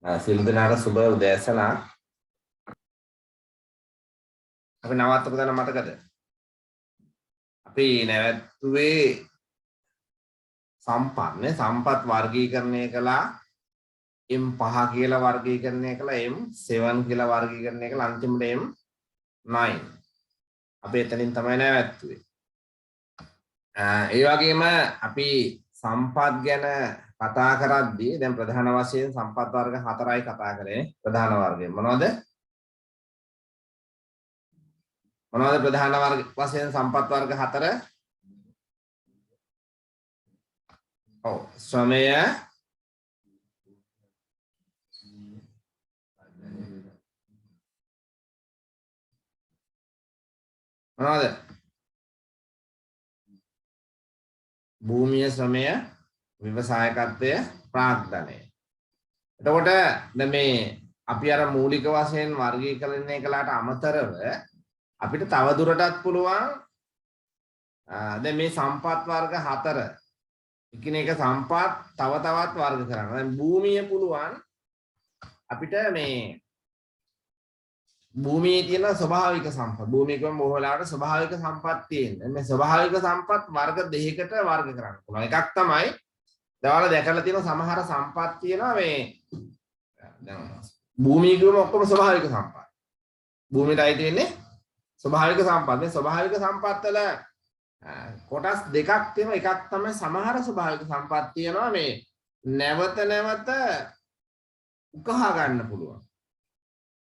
සියලු දෙනාට සුබ උදෑසන. අපි නවත්තපු තැන මතකද? අපි නැවතුවේ සම්පත් වර්ගීකරණය කළා. M5 කියලා වර්ගීකරණය කළා, M7 කියලා වර්ගීකරණය කළා, අන්තිමට M9. අපි එතනින් තමයි නැවතුවේ. ඒ වගේම අපි සම්පත් ගැන කතා කරද්දී දැන් ප්‍රධාන වශයෙන් සම්පත් වර්ග 4යි කතා කරේ. ප්‍රධාන වර්ගය මොනවද? මොනවද ප්‍රධාන වර්ග වශයෙන් සම්පත් වර්ග 4? ඔව්, ශ්‍රමය, මොනවද? භූමිය, ශ්‍රමය, ව්‍යවසායකත්වය, ප්‍රාග්ධනය. එතකොට දැන් මේ අපි අර මූලික වශයෙන් වර්ගීකරණය කළාට අමතරව අපිට තව දුරටත් පුළුවන් දැන් මේ සම්පත් වර්ග 4 එකිනෙක සම්පත් තව තවත් වර්ග කරන්න. දැන් භූමිය පුළුවන් අපිට මේ භූමියේ තියෙන ස්වභාවික සම්පත්. භූමිය කියවම බොහෝ වෙලාවට ස්වභාවික සම්පත් තියෙනවා. මේ ස්වභාවික සම්පත් වර්ග දෙකකට වර්ග කරන්න පුළුවන්. එකක් තමයි දවල් දැකලා තියෙන සමහර සම්පත් තියෙනවා මේ දැන් භූමිය කියවම ඔක්කොම ස්වභාවික සම්පත්. භූමියට අයිති වෙන්නේ ස්වභාවික සම්පත්. මේ ස්වභාවික සම්පත් වල කොටස් දෙකක් තියෙනවා. එකක් තමයි සමහර ස්වභාවික සම්පත් තියෙනවා මේ නැවත නැවත උකහා ගන්න පුළුවන්.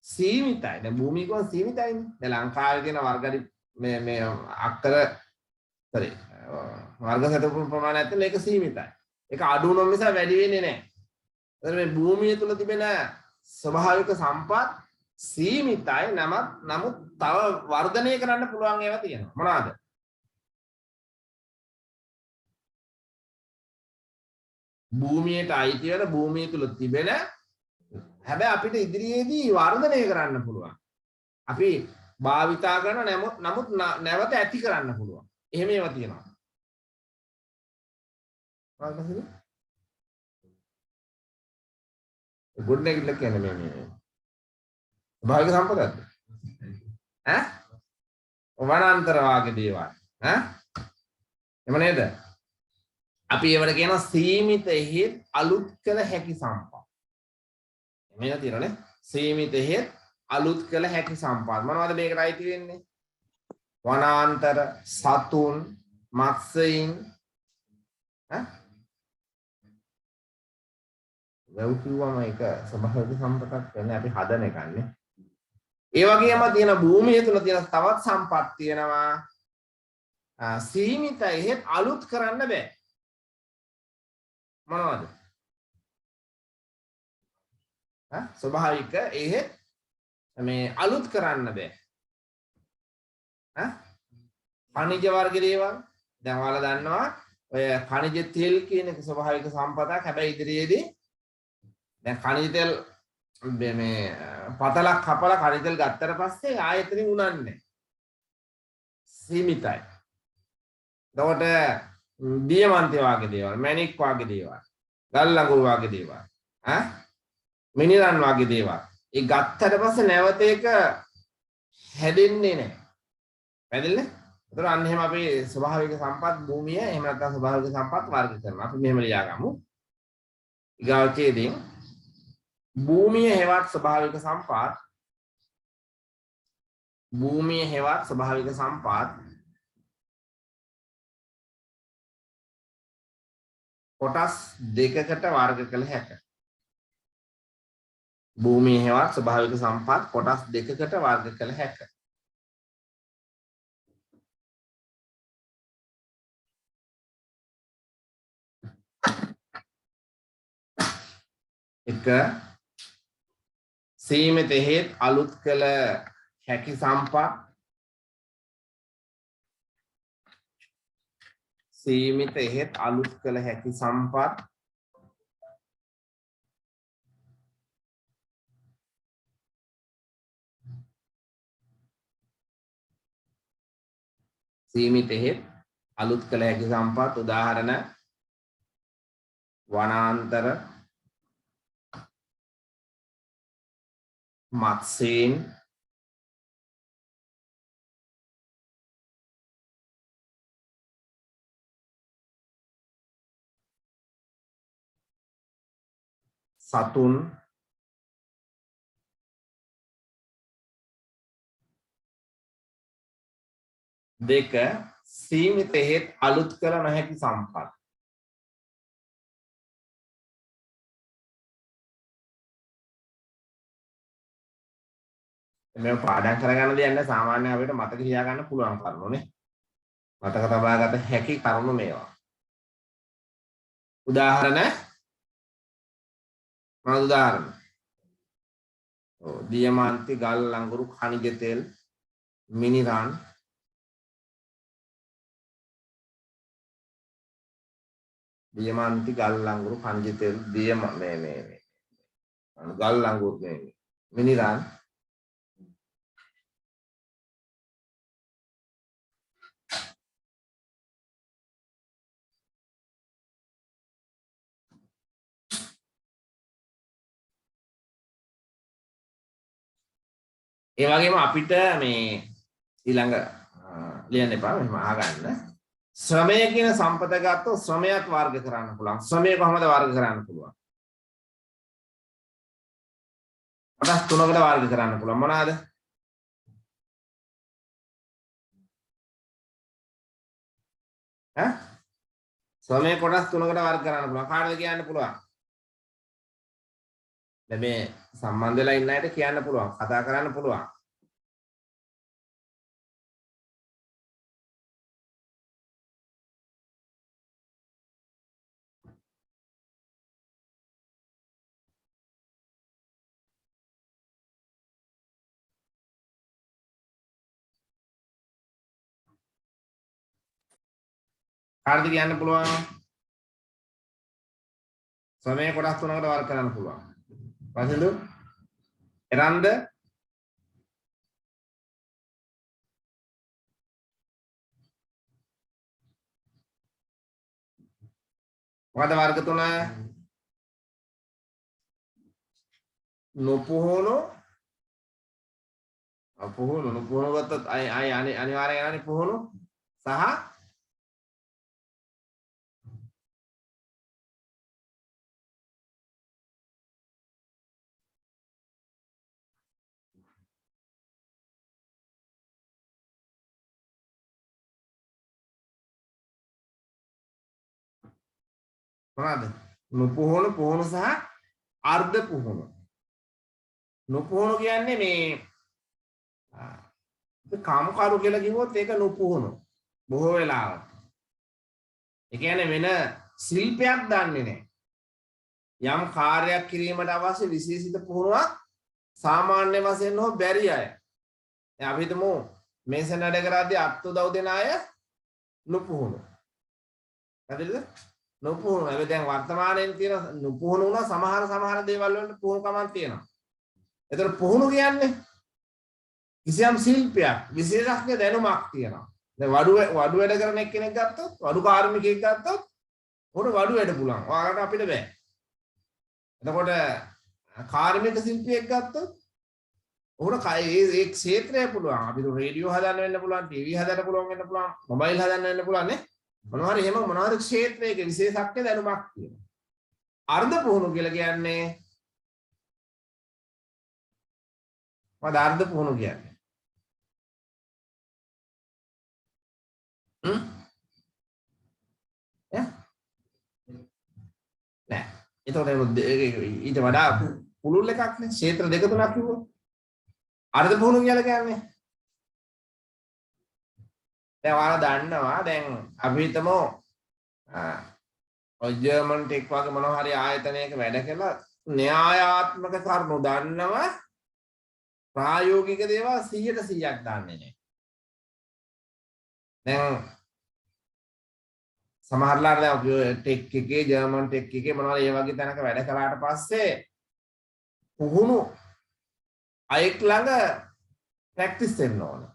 සීමිතයි. දැන් භූමිය කොහොම සීමිතයිනේ. දැන් ලංකාවේ තියෙන වර්ග මේ අක්කර වර්ග සැතපුම් ප්‍රමාණය ඇතුළේ ඒක සීමිතයි. ඒක අඩු වුණොත් නිසා වැඩි වෙන්නේ නැහැ. එතන මේ භූමිය තුල තිබෙන ස්වභාවික සම්පත් සීමිතයි. නමුත් තව වර්ධනය කරන්න පුළුවන් ඒවා තියෙනවා. මොනවාද? භූමියට අයිති වෙන භූමිය තුල තිබෙන හැබැයි අපිට ඉදිරියේදී වර්ධනය කරන්න පුළුවන්. අපි භාවිතා කරන නමුත් නැවත ඇති කරන්න පුළුවන්. එහෙම ඒවා තියෙනවා. මොකක්ද? ගොඩ නැගිටලා කියන්නේ මේ භාවික සම්පතක්ද? ඈ? වනාන්තර වාගේ දේවල්. ඈ? එම නේද? අපි ඒවට කියනවා සීමිත හේත් අලුත් කළ හැකි සම්පත්. මේක තියෙනනේ සීමිත හේත් අලුත් කළ හැකි සම්පත්. මොනවද මේකට අයිති වෙන්නේ? වනාන්තර, සතුන්, මත්ස්‍යයින්, වැව් කිව්වම ඒක ස්වභාවික සම්පතක් වෙන්නේ අපි හදන එකන්නේ. ඒ වගේම තියෙන භූමිය තුල තියෙන තවත් සම්පත් තියෙනවා. සීමිත හේත් අලුත් කරන්න බෑ. මොනවද? ස්වභාවික එහෙත් මේ අලුත් කරන්න බෑ. khනිජ වර්ග දේවල් දැන් ඔයාලා දන්නවා ඔය khනිජ තෙල් කියන එක ස්වභාවික සම්පතක්. හැබැයි ඉදිරියේදී දැන් khනිජ තෙල් මේ පතලක් කපලා khනිජ තෙල් ගත්තට පස්සේ ආයතනෙ උනන්නේ සීමිතයි. එතකොට දියමන්ති වගේ දේවල්, මැණික් වගේ දේවල්, ගල් ලඟුරු වගේ දේවල්, මිනිරන් වගේ දේවල්. ඒ ගත්තට පස්සේ නැවත ඒක හැදෙන්නේ නැහැ. පැහැදිලිද? ඒතර අන්න එහෙම අපි ස්වභාවික සම්පත් භූමිය එහෙම නැත්නම් ස්වභාවික සම්පත් වර්ග කරනවා. අපි මෙහෙම ලියාගමු. ඊගාචේදී භූමිය හේවත් ස්වභාවික සම්පත් භූමිය හේවත් ස්වභාවික සම්පත් කොටස් දෙකකට වර්ග කළ හැකියි. භූමිය හේවත් ස්වභාවික සම්පත් කොටස් දෙකකට වර්ග කළ හැකියි. එක සීමිත හේත් අලුත් කළ හැකි සම්පත් සීමිත හේත් අලුත් කළ හැකි සම්පත් සීමිත හේත් අලුත් කළ හැකි සම්පත් උදාහරණ වනාන්තර මත්ස්‍යයන් සතුන් දෙක සීමිත හේත් අලුත් කළ නොහැකි සම්පත්. මේ පාඩම් කරගන්න දෙයක් නෑ සාමාන්‍ය අපිට මතක තියාගන්න පුළුවන් කරුණුනේ. මතක තබාගත හැකි කරුණු මේවා. උදාහරණ මොනවද උදාහරණ? ඔව් දියමාන්ති ගල් ලංගුරු khනිජ තෙල් මිනිරන් දියමාන්ති ගල් ලංගුරු khනිජ තෙල් ගල් ලංගුරු මිනිරන් ඒ වගේම අපිට මේ ඊළඟ ලියන්න එපා මෙහෙම අහගන්න. ශ්‍රමය කියන සම්පත ගත්තොත් ශ්‍රමයක් වර්ග කරන්න පුළුවන්. ශ්‍රමය කොහොමද වර්ග කරන්න පුළුවන්? කොටස් තුනකට වර්ග කරන්න පුළුවන්. මොනවාද? ඈ? ශ්‍රමය කොටස් තුනකට වර්ග කරන්න පුළුවන්. කාටද කියන්න පුළුවන්? දැන් මේ සම්බන්ධ වෙලා ඉන්න අයට කියන්න පුළුවන්. කතා කරන්න පුළුවන්. කාටද කියන්න පුළුවන්? ශ්‍රමය කොටස් තුනකට වර්ග කරන්න පුළුවන්. පසඳු එරන්ද මොකද වර්ග තුන? නොපුහුණු නොපුහුණු ගත්තත් අනිවාර්යයෙන් යන්නේ පුහුණු සහ මොනවාද? නොපුහුණු පුහුණු සහ අර්ධ පුහුණු. නොපුහුණු කියන්නේ මේ කාමකාරු කියලා කිව්වොත් ඒක නොපුහුණු බොහෝ වෙලාවට. ඒ කියන්නේ වෙන ශිල්පයක් දන්නේ නැහැ. යම් කාර්යයක් කිරීමට අවශ්‍ය විශේෂිත පුහුණුවක් සාමාන්‍ය වශයෙන් හෝ බැරි අය. දැන් අපි හිතමු මේසන් වැඩ කරද්දී අත් උදව් දෙන අය නොපුහුණු. හරිද? නොපුහුණු. හැබැයි දැන් වර්තමානයේ තියෙන නොපුහුණු වුණා සමහර දේවල් වලට පුහුණුකමක් තියෙනවා. ඒතර පුහුණු කියන්නේ කිසියම් ශිල්පයක් විශේෂඥ දැනුමක් තියෙනවා. දැන් වඩු වැඩ කරන එක්කෙනෙක් ගත්තොත් වඩු කාර්මිකයෙක් ගත්තොත් උඩ වඩු වැඩ පුළුවන්. ඔයාලට අපිට බෑ. එතකොට කාර්මික ශිල්පියෙක් ගත්තොත් උඩ ඒ ක්ෂේත්‍රය පුළුවන්. අපිට රේඩියෝ හදන්න වෙන්න පුළුවන්, ටීවී හදන්න පුළුවන් වෙන්න පුළුවන්, මොබයිල් හදන්න වෙන්න පුළුවන් නේ. මොනවාරි එහෙම මොනවාරි ක්ෂේත්‍රයක විශේෂඥ දැනුමක් තියෙනවා. අර්ධ පුහුණු කියලා කියන්නේ මොකද අර්ධ පුහුණු කියන්නේ? නෑ. ඒතකොට ඊට වඩා පුළුල් එකක් නේ. ක්ෂේත්‍ර දෙක තුනක් කිව්වොත්. අර්ධ පුහුණු කියලා කියන්නේ. දැන් ඔයාලා දන්නවා දැන් අපි හිතමු ඔය ජර්මන් ටෙක් වගේ මොනවා හරි ආයතනයක වැඩ කළා න්‍යායාත්මක කරුණු දන්නවා ප්‍රායෝගික දේවල් 100ට 100ක් දන්නේ නැහැ. දැන් සමහරලාට දැන් අපි ටෙක් එකේ ජර්මන් ටෙක් එකේ මොනවා ඒ වගේ තැනක වැඩ කළාට පස්සේ පුහුණු අයෙක් ළඟ ප්‍රැක්ටිස් වෙන්න ඕන.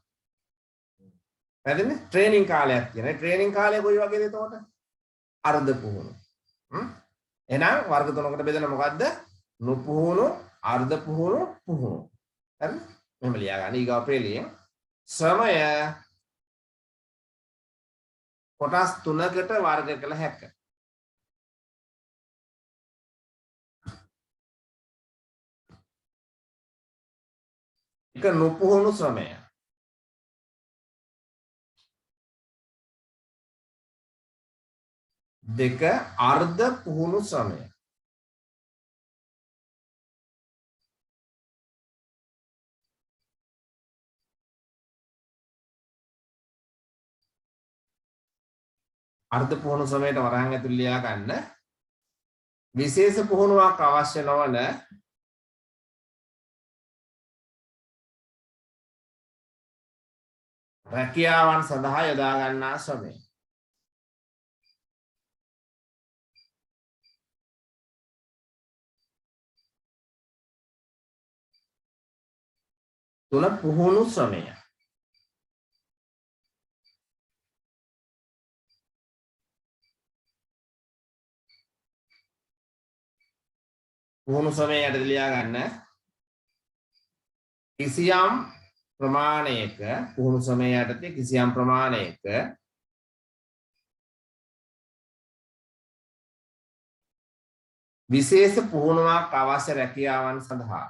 හරිනේ? ට්‍රේනින් කාලයක් තියෙනවා. ඒ ට්‍රේනින් කාලය කොයි වගේද එතකොට? අර්ධ පුහුණු. එහෙනම් වර්ග තුනකට බෙදෙන මොකද්ද? නොපුහුණු, අර්ධ පුහුණු, පුහුණු. හරි මෙහෙම ලියා ගන්න ඊගාව පෙළියෙන් ශ්‍රමය කොටස් 3කට වර්ග කළ හැකියි. එක නුපුහුණු ශ්‍රමය. දෙක අර්ධ පුහුණු ශ්‍රමය. අර්ධ පුහුණු ශ්‍රමයට වරහන් ඇතුළේ ලියා ගන්න විශේෂ පුහුණුවක් අවශ්‍ය නොවන රැකියාවන් සඳහා යොදා ගන්නා ශ්‍රමය. තුන පුහුණු ශ්‍රමය. පුහුණු ශ්‍රමයට ලියා ගන්න කිසියම් ප්‍රමාණයක පුහුණු ශ්‍රමය යටතේ කිසියම් ප්‍රමාණයක විශේෂ පුහුණුවක් අවශ්‍ය රැකියාවන් සඳහා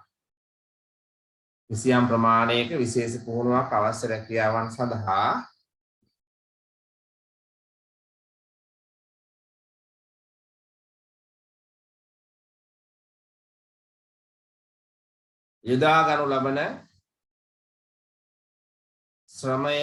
කිසියම් ප්‍රමාණයක විශේෂ පුහුණුවක් අවශ්‍ය රැකියාවන් සඳහා යොදා ගනු ලබන ශ්‍රමය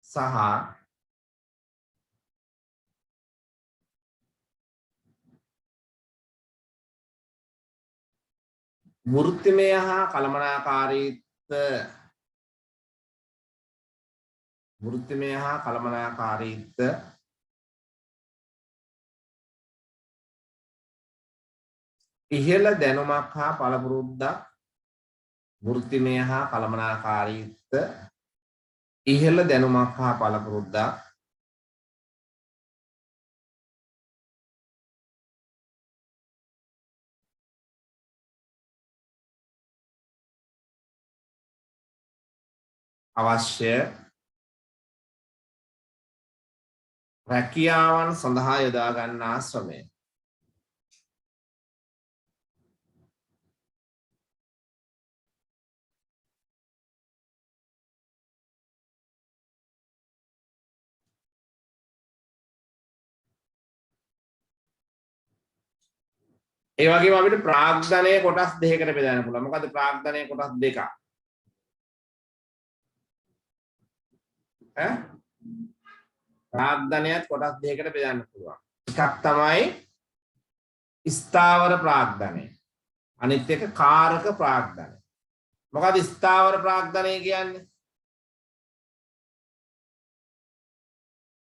සහ වෘත්තිමය හා කළමනාකාරීත්ව ඉහළ දැනුමක් හා පළපුරුද්දක් වෘත්තිමය හා කළමනාකාරීත්ව ඉහළ දැනුමක් හා පළපුරුද්දක් අවශ්‍ය රැකියාවන් සඳහා යොදා ගන්නා ශ්‍රමය. ඒ වගේම අපිට ප්‍රාග්ධනය කොටස් දෙකකට බෙදන්න පුළුවන්. මොකද ප්‍රාග්ධනය කොටස් දෙකක්. ඈ ප්‍රාග්ධනයත් කොටස් දෙකකට බෙදන්න පුළුවන්. එකක් තමයි ස්ථාවර ප්‍රාග්ධනය. අනිත් එක කාරක ප්‍රාග්ධනය. මොකද ස්ථාවර ප්‍රාග්ධනය කියන්නේ?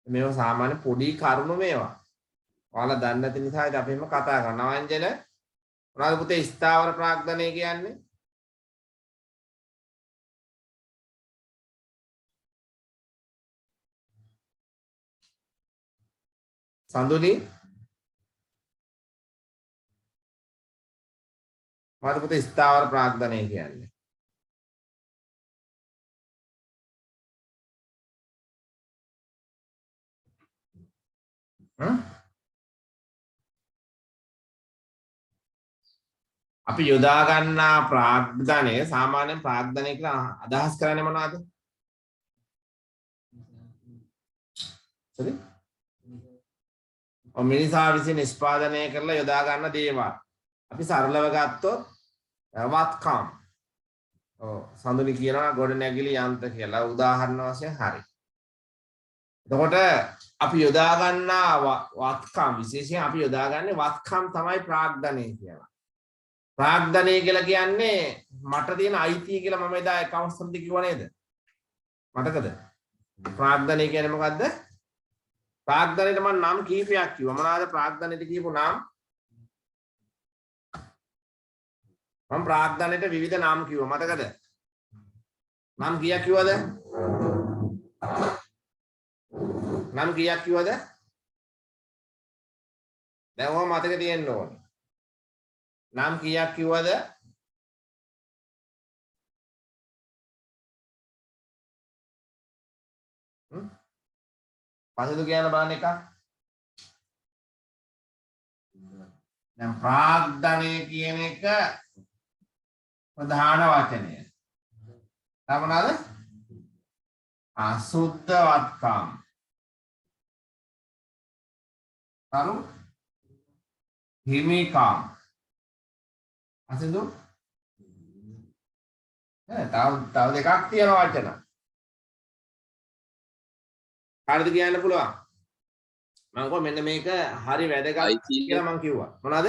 මේවා සාමාන්‍ය පොඩි කරුණු මේවා. ඔයාලා දන්නේ නැති නිසා අපි එහෙම කතා කරනවා. වංජන මොනවද පුතේ ස්ථාවර ප්‍රාග්ධනය කියන්නේ? සඳුනි මොකද පුතේ ස්ථාවර ප්‍රාග්ධනය කියන්නේ? අපි යොදා ගන්නා ප්‍රාග්ධනය සාමාන්‍යයෙන් ප්‍රාග්ධනය කියලා අදහස් කරන්නේ මොනවද? හරි? මිනිසා විසින් නිෂ්පාදනය කරලා යොදා ගන්න දේවල්. අපි සරලව ගත්තොත් වත්කම්. සඳුනි කියනවා ගොඩනැගිලි යන්ත්‍ර කියලා උදාහරණ වශයෙන් හරි. එතකොට අපි යොදා ගන්නා වත්කම් විශේෂයෙන් අපි යොදාගන්නේ වත්කම් තමයි ප්‍රාග්ධනය කියලා. ප්‍රාග්ධනය කියලා කියන්නේ මට තියෙන අයිතිය කියලා මම එදා එක අවස්ථාවකදී කිව්වා නේද? මතකද? ප්‍රාග්ධනය කියන්නේ මොකද්ද? ප්‍රාග්ධනයට මම නම් කීපයක් කිව්වා. මොනවාද ප්‍රාග්ධනයට කියපු නම්? මම ප්‍රාග්ධනයට විවිධ නම් කිව්වා. මතකද? නම් කීයක් කිව්වද? නම් කීයක් කිව්වද? දැන් ඔය මතක තියෙන්න ඕනේ. නම් කීයක් කිව්වද? පසුදු කියන බලන්න එකක්. දැන් ප්‍රාග්ධනය කියන එක ප්‍රධාන වචනය. තව මොනවාද? අසුද්ධවත්කම්. තරු හිමිකම්. අසුදු තව දෙකක් තියෙන වචන. කාටද කියන්න පුළුවන්? මම කො මෙන්න මේක හරි වැදගත් කියලා මම කිව්වා. මොනවාද?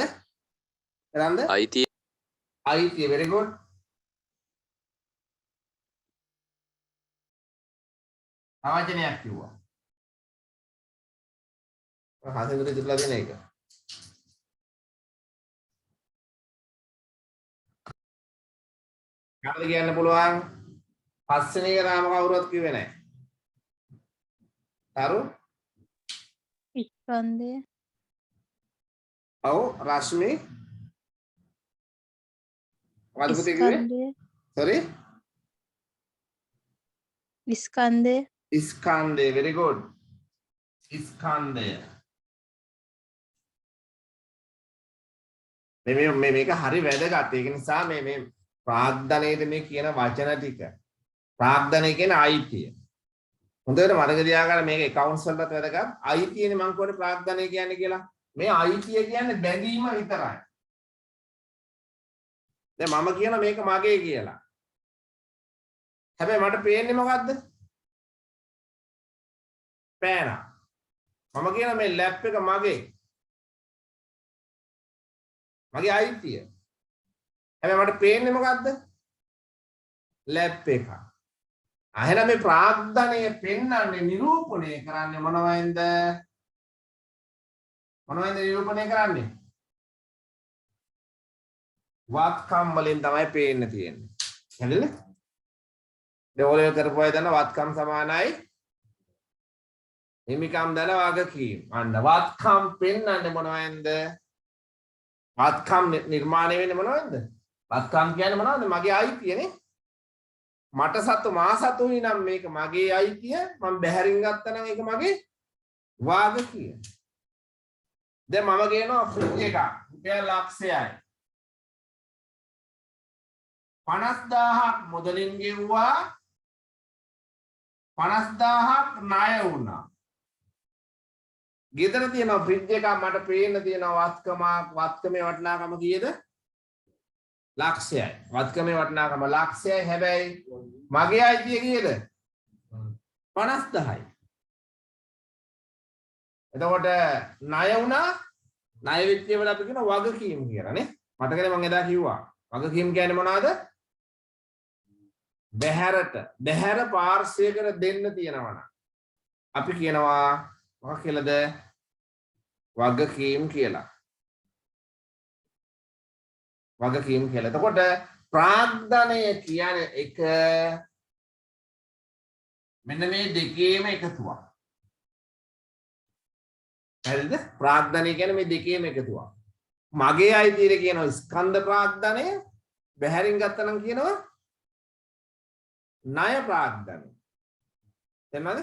එතනද? අයිතිය. අයිතිය very good. අවචනයක් කිව්වා. හසෙන්දට ඉතිරිලා දෙන එක. කාටද කියන්න පුළුවන්? පස්වෙනි එක නාම කවුරුවත් කිව්වේ නැහැ. තරු ස්කන්ධය. ඔව් රශ්මි මොකද පුතේ කිව්වේ? sorry ස්කන්ධය. ස්කන්ධය very good. ස්කන්ධය මේක හරි වැදගත්. ඒක නිසා මේ ප්‍රාග්ධනයේදී මේ කියන වචන ටික ප්‍රාග්ධනය කියන්නේ අයිතිය. හොඳට මතක තියාගන්න මේක accounts වලට වැදගත්. අයිතියනේ මම කියන්නේ ප්‍රාග්ධනය කියන්නේ කියලා. මේ අයිතිය කියන්නේ බැඳීම විතරයි. දැන් මම කියන මේක මගේ කියලා. හැබැයි මට පේන්නේ මොකද්ද? පෑන. මම කියන මේ ලැප් එක මගේ. මගේ අයිතිය. හැබැයි මට පේන්නේ මොකද්ද? ලැප් එක. එහෙනම් මේ ප්‍රාග්ධනය පෙන්වන්නේ නිරූපණය කරන්නේ මොනවයින්ද? මොනවයින්ද නිරූපණය කරන්නේ? වත්කම් වලින් තමයි පේන්න තියෙන්නේ. හරිද? දෙවොලේ කරපු අය දන්න වත්කම් සමානයි හිමිකම් දන වගකීම්. අන්න වත්කම් පෙන්වන්නේ මොනවයින්ද? වත්කම් නිර්මාණය වෙන්නේ මොනවයින්ද? වත්කම් කියන්නේ මොනවද? මගේ අයිතියනේ. මට සතු මා සතුයි නම් මේක මගේ අයිතිය. මම බැහැරින් ගත්තා නම් ඒක මගේ වාගකීම. දැන් මම කියනවා ෆ්‍රිජ් එකක් රුපියල් ලක්ෂයයි 50000ක් මුදලින් ගෙවුවා 50000ක් ණය වුණා. ගෙදර තියෙන ෆ්‍රිජ් එකක් මට පේන්න තියෙනවා වත්කමේ වටිනාකම කීයද? ලක්ෂයයි. වත්කමේ වටිනාකම ලක්ෂයයි. හැබැයි මගේ අයිතිය කීයද? 50000යි. එතකොට ණය වුණා. ණය වෙච්ච ඒවාට අපි කියන වගකීම් කියලා නේ. මතකනේ මම එදා කිව්වා. වගකීම් කියන්නේ මොනවද? බැහැර පාර්ශ්වයකට දෙන්න තියෙනවා නම් අපි කියනවා මොකක් කියලාද? වගකීම් කියලා. වගකීම් කියලා. එතකොට ප්‍රාග්ධනය කියන්නේ එක මෙන්න මේ දෙකේම එකතුවක්. හරිද? ප්‍රාග්ධනය කියන්නේ මේ දෙකේම එකතුවක්. මගේ අයිතියට කියනවා ස්කන්ධ ප්‍රාග්ධනය, බැහැරින් ගත්තා නම් කියනවා ණය ප්‍රාග්ධනය. එන්නද?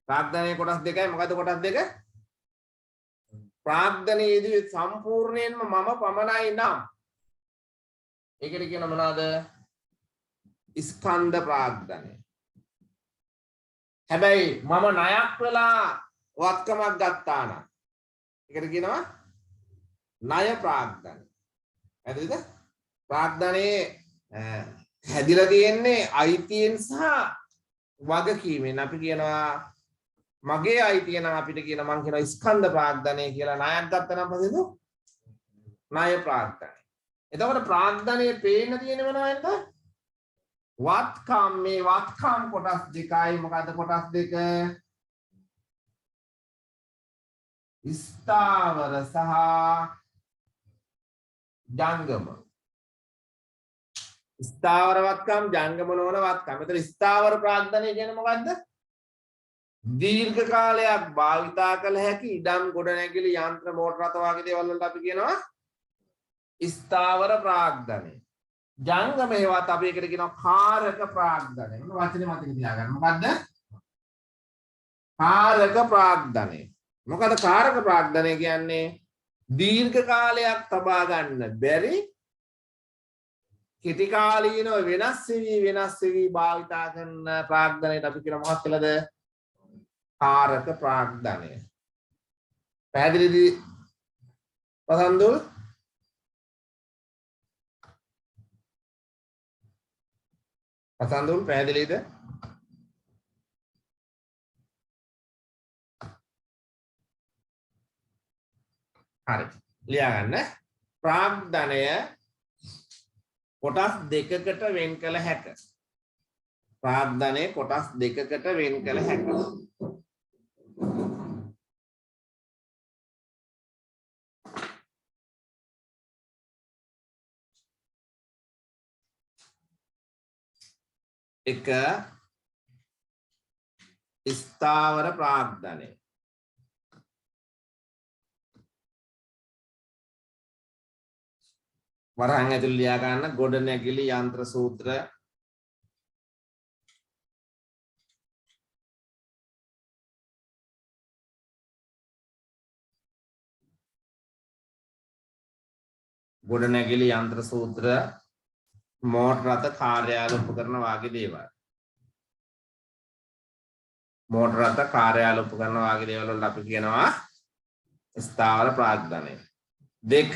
ප්‍රාග්ධනයේ කොටස් දෙකයි. මොකද කොටස් දෙක? ප්‍රාග්ධනයේදී සම්පූර්ණයෙන්ම මම පමණයි නම් ඒකට කියන මොනවාද? ස්කන්ධ ප්‍රාග්ධනය. හැබැයි මම ණයක් වෙලා වත්කමක් ගත්තා නම් ඒකට කියනවා ණය ප්‍රාග්ධනය. හරිද? ප්‍රාග්ධනයේ හැදිලා තියෙන්නේ අයිතියෙන් සහ වගකීමෙන්. අපි කියනවා මගේ අයිතිය නම් අපිට කියන මං කියනවා ස්කන්ධ ප්‍රාග්ධනය කියලා. ණයක් ගත්තා නම් පස්සේ ණය ප්‍රාග්ධනය. එතකොට ප්‍රාග්ධනයේ පේන්න තියෙන්නේ මොනවද? වත්කම්. මේ වත්කම් කොටස් දෙකයි. මොකද්ද කොටස් දෙක? ස්ථාවර සහ ජංගම. ස්ථාවර වත්කම් ජංගම නොවන වත්කම්. මෙතන ස්ථාවර ප්‍රාග්ධනය කියන්නේ මොකද්ද? දීර්ඝ කාලයක් භාවිතා කළ හැකි ඉඩම් ගොඩනැගිලි යන්ත්‍ර මෝටර රථ වගේ දේවල් වලට අපි කියනවා ස්ථාවර ප්‍රාග්ධනය. ජංගම හේවත් අපි එකට කියනවා කාරක ප්‍රාග්ධනය. මොන වචනේ මතක තියාගන්න. මොකද්ද? කාරක ප්‍රාග්ධනය. මොකද කාරක ප්‍රාග්ධනය කියන්නේ? දීර්ඝ කාලයක් තබා ගන්න බැරි කෙටි කාලීනව වෙනස් වෙවි භාවිතා කරන ප්‍රාග්ධනයට අපි කියන මොකක්ද කියලාද? කාරක ප්‍රාග්ධනය. පැහැදිලිද? පසන්දුල් පැහැදිලිද? හරි. ලියා ගන්න. ප්‍රාග්ධනය කොටස් දෙකකට වෙන් කළ හැක. ප්‍රාග්ධනය කොටස් දෙකකට වෙන් කළ හැක. එක ස්ථාවර ප්‍රාග්ධනය. වරහන් ඇතුළේ ලියා ගන්න ගොඩනැගිලි යන්ත්‍ර සූත්‍ර ගොඩනැගිලි යන්ත්‍ර සූත්‍ර මෝටර රථ කාර්යාල උපකරණ වාගේ දේවල්. මෝටර රථ කාර්යාල උපකරණ වාගේ දේවල් වලට අපි කියනවා ස්ථාවර ප්‍රාග්ධනය. දෙක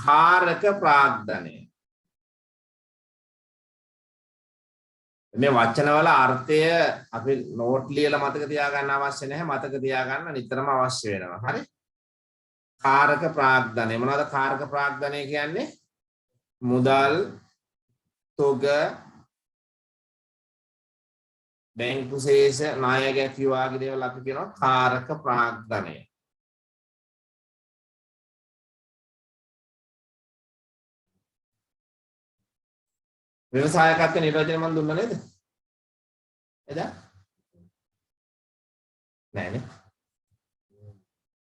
කාරක ප්‍රාග්ධනය. මේ වචනවල අර්ථය අපි නෝට් ලියලා මතක තියාගන්න අවශ්‍ය නැහැ. මතක තියාගන්න නිතරම අවශ්‍ය වෙනවා. හරි? කාරක ප්‍රාග්ධනය. මොනවද කාරක ප්‍රාග්ධනය කියන්නේ? මුදල්, තොග, බැංකු ශේෂ, ණය ගැති වගේ දේවල් අපි කියනවා කාරක ප්‍රාග්ධනය. ව්‍යවසායකත්ව නිර්වචනය මම දුන්නා නේද? එදා? නෑනේ.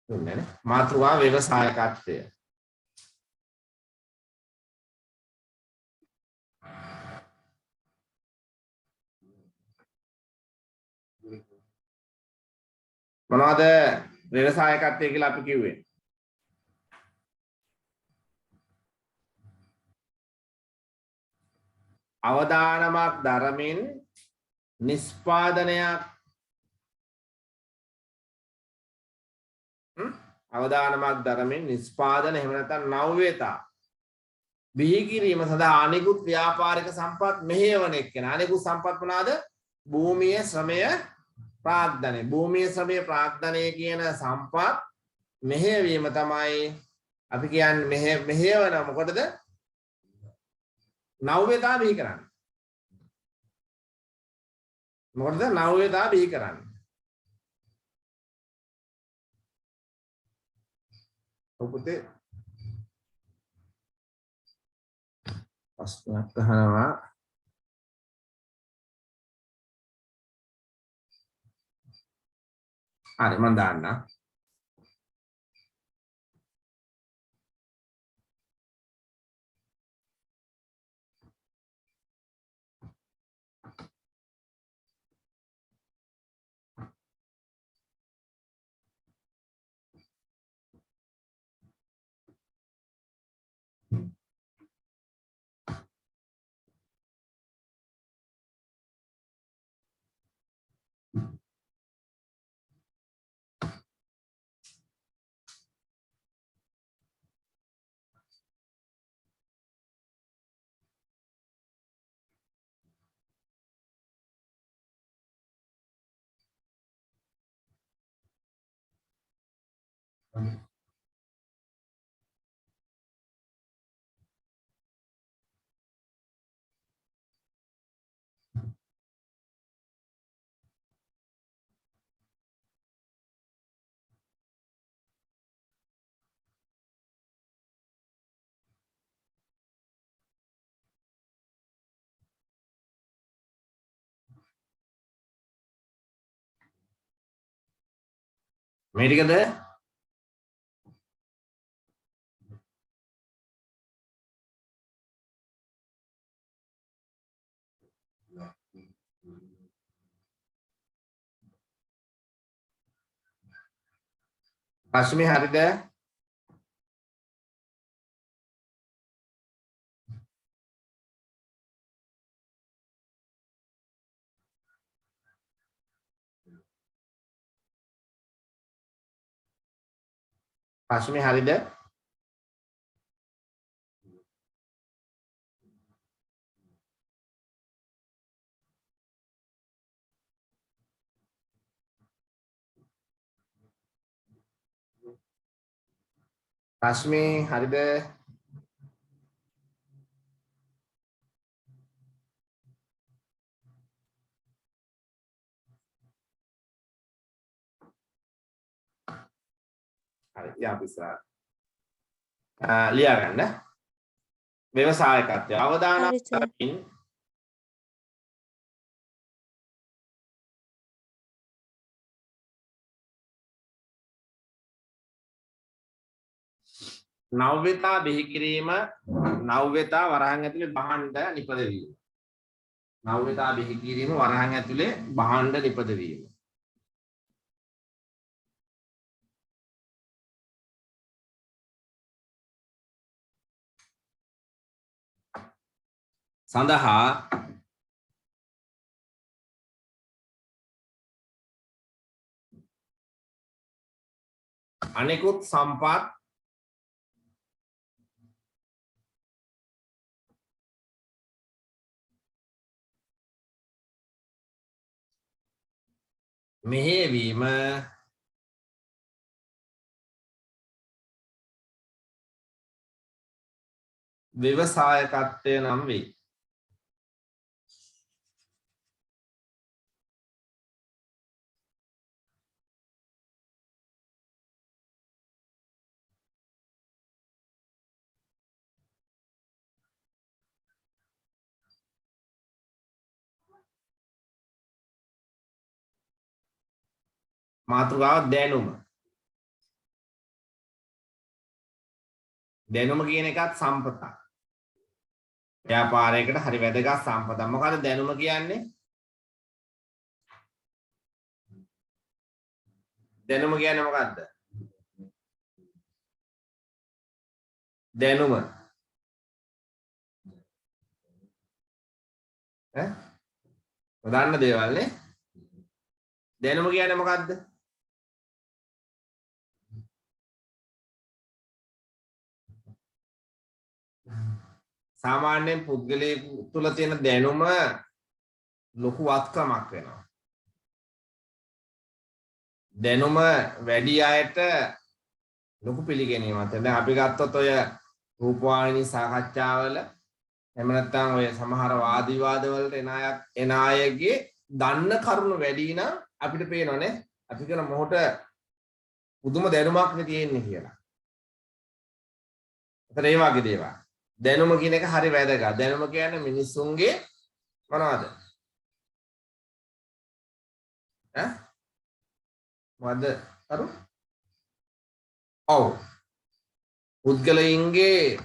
දුන්නේ නෑ. මාතෘකා ව්‍යවසායකත්වය. මොනවද ව්‍යවසායකත්වය කියලා අපි කිව්වේ? අවදානමක් දරමින් නිෂ්පාදනයක් අවදානමක් දරමින් නිෂ්පාදන එහෙම නැත්නම් නව්‍යතා බිහි කිරීම සඳහා අනෙකුත් ව්‍යාපාරික සම්පත් මෙහෙයවන එක්කෙනා. අනෙකුත් සම්පත් මොනවාද? භූමිය, ශ්‍රමය, ප්‍රාග්ධනය. භූමිය, ශ්‍රමය, ප්‍රාග්ධනය කියන සම්පත් මෙහෙයවීම තමයි අපි කියන්නේ මෙහෙයවන මොකටද? නව්‍යතා බිහි කරන්නේ. මොකටද නව්‍යතා බිහි කරන්නේ? ඔපතේ ප්‍රශ්නයක් අහනවා. හරි මම දාන්නම්. මේ ටිකද රශ්මි හරිද රශ්මි හරිද රශ්මි හරිද හරි යාපිසා ලියා ගන්න ව්‍යවසායකත්වය අවදානම් කරමින් නව්‍යතා බිහි කිරීම නව්‍යතා වරහන් ඇතුලේ බහඬ නිපදවීම නව්‍යතා බිහි කිරීම වරහන් ඇතුලේ බහඬ නිපදවීම සඳහා අනෙකුත් සම්පත් මෙහෙයවීම ව්‍යවසායකත්වය නම් වේ. මාතෘකාව දැනුම. දැනුම කියන එකත් සම්පතක්. ව්‍යාපාරයකට හරි වැදගත් සම්පතක්. මොකද දැනුම කියන්නේ? දැනුම කියන්නේ මොකද්ද? දැනුම. දන්න දේවල් නේ? දැනුම කියන්නේ මොකද්ද? සාමාන්‍යයෙන් පුද්ගලයෙකු තුළ තියෙන දැනුම ලොකු වත්කමක් වෙනවා. දැනුම වැඩි අයට ලොකු පිළිගැනීමක්. දැන් අපි ගත්තොත් ඔය රූපවාහිනී සාකච්ඡාවල එහෙම නැත්නම් ඔය සමහර වාද විවාද වලට එන අයගේ දන්න කරුණු වැඩි නම් අපිට පේනවනේ අපි කියන මොහොත පුදුම දැනුමක් නේ තියෙන්නේ කියලා. ඒතර ඒ වගේ දේවල්. දැනුම කියන එක හරි වැදගත්. දැනුම කියන්නේ මිනිස්සුන්ගේ මොනවද? මොකද්ද අරු? ඔව්. පුද්ගලයින්ගේ